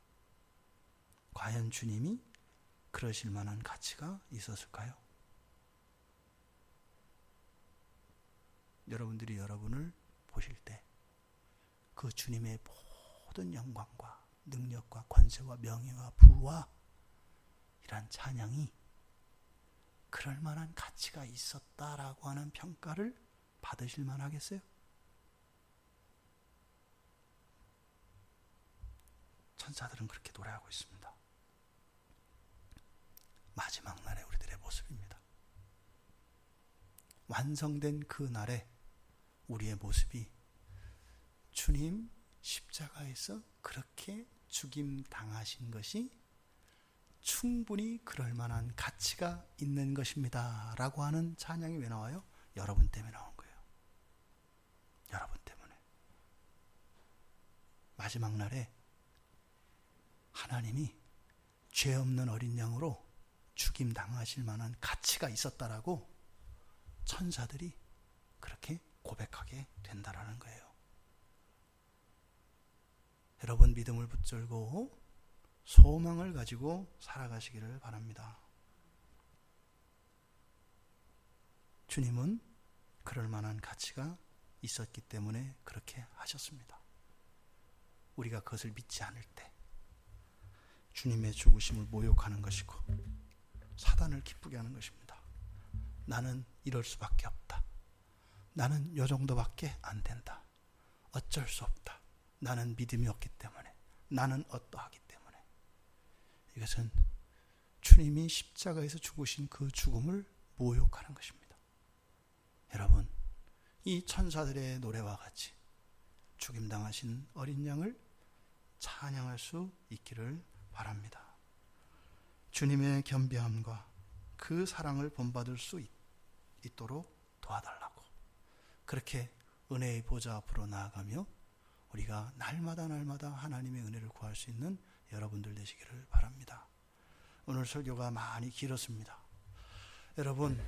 과연 주님이 그러실 만한 가치가 있었을까요? 여러분들이 여러분을 보실 때 그 주님의 모든 영광과 능력과 권세와 명예와 부와 이란 찬양이 그럴 만한 가치가 있었다라고 하는 평가를 받으실 만하겠어요? 천사들은 그렇게 노래하고 있습니다. 마지막 날에 우리들의 모습입니다. 완성된 그 날에 우리의 모습이 주님 십자가에서 그렇게 죽임 당하신 것이 충분히 그럴 만한 가치가 있는 것입니다 라고 하는 찬양이 왜 나와요? 여러분 때문에 나온 거예요. 여러분 때문에. 마지막 날에 하나님이 죄 없는 어린 양으로 죽임 당하실 만한 가치가 있었다라고 천사들이 그렇게 고백하게 된다라는 거예요. 여러분, 믿음을 붙들고 소망을 가지고 살아가시기를 바랍니다. 주님은 그럴 만한 가치가 있었기 때문에 그렇게 하셨습니다. 우리가 그것을 믿지 않을 때 주님의 죽으심을 모욕하는 것이고 사단을 기쁘게 하는 것입니다. 나는 이럴 수밖에 없다. 나는 요 정도밖에 안 된다. 어쩔 수 없다. 나는 믿음이 없기 때문에, 나는 어떠하기 때문에. 이것은 주님이 십자가에서 죽으신 그 죽음을 모욕하는 것입니다. 여러분, 이 천사들의 노래와 같이 죽임당하신 어린 양을 찬양할 수 있기를 바랍니다. 주님의 겸비함과 그 사랑을 본받을 수 있도록 도와달라고, 그렇게 은혜의 보좌 앞으로 나아가며 우리가 날마다 하나님의 은혜를 구할 수 있는 여러분들 되시기를 바랍니다. 오늘 설교가 많이 길었습니다. 여러분,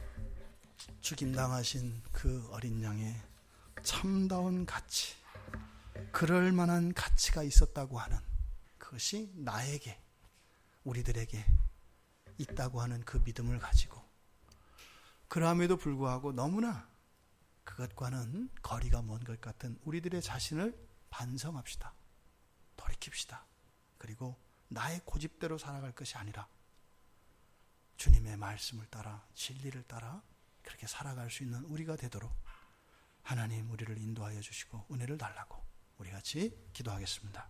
죽임당하신 그 어린 양의 참다운 가치, 그럴 만한 가치가 있었다고 하는 그것이 나에게, 우리들에게 있다고 하는 그 믿음을 가지고, 그럼에도 불구하고 너무나 그것과는 거리가 먼 것 같은 우리들의 자신을 반성합시다. 돌이킵시다. 그리고 나의 고집대로 살아갈 것이 아니라 주님의 말씀을 따라, 진리를 따라 그렇게 살아갈 수 있는 우리가 되도록 하나님 우리를 인도하여 주시고 은혜를 달라고 우리 같이 기도하겠습니다.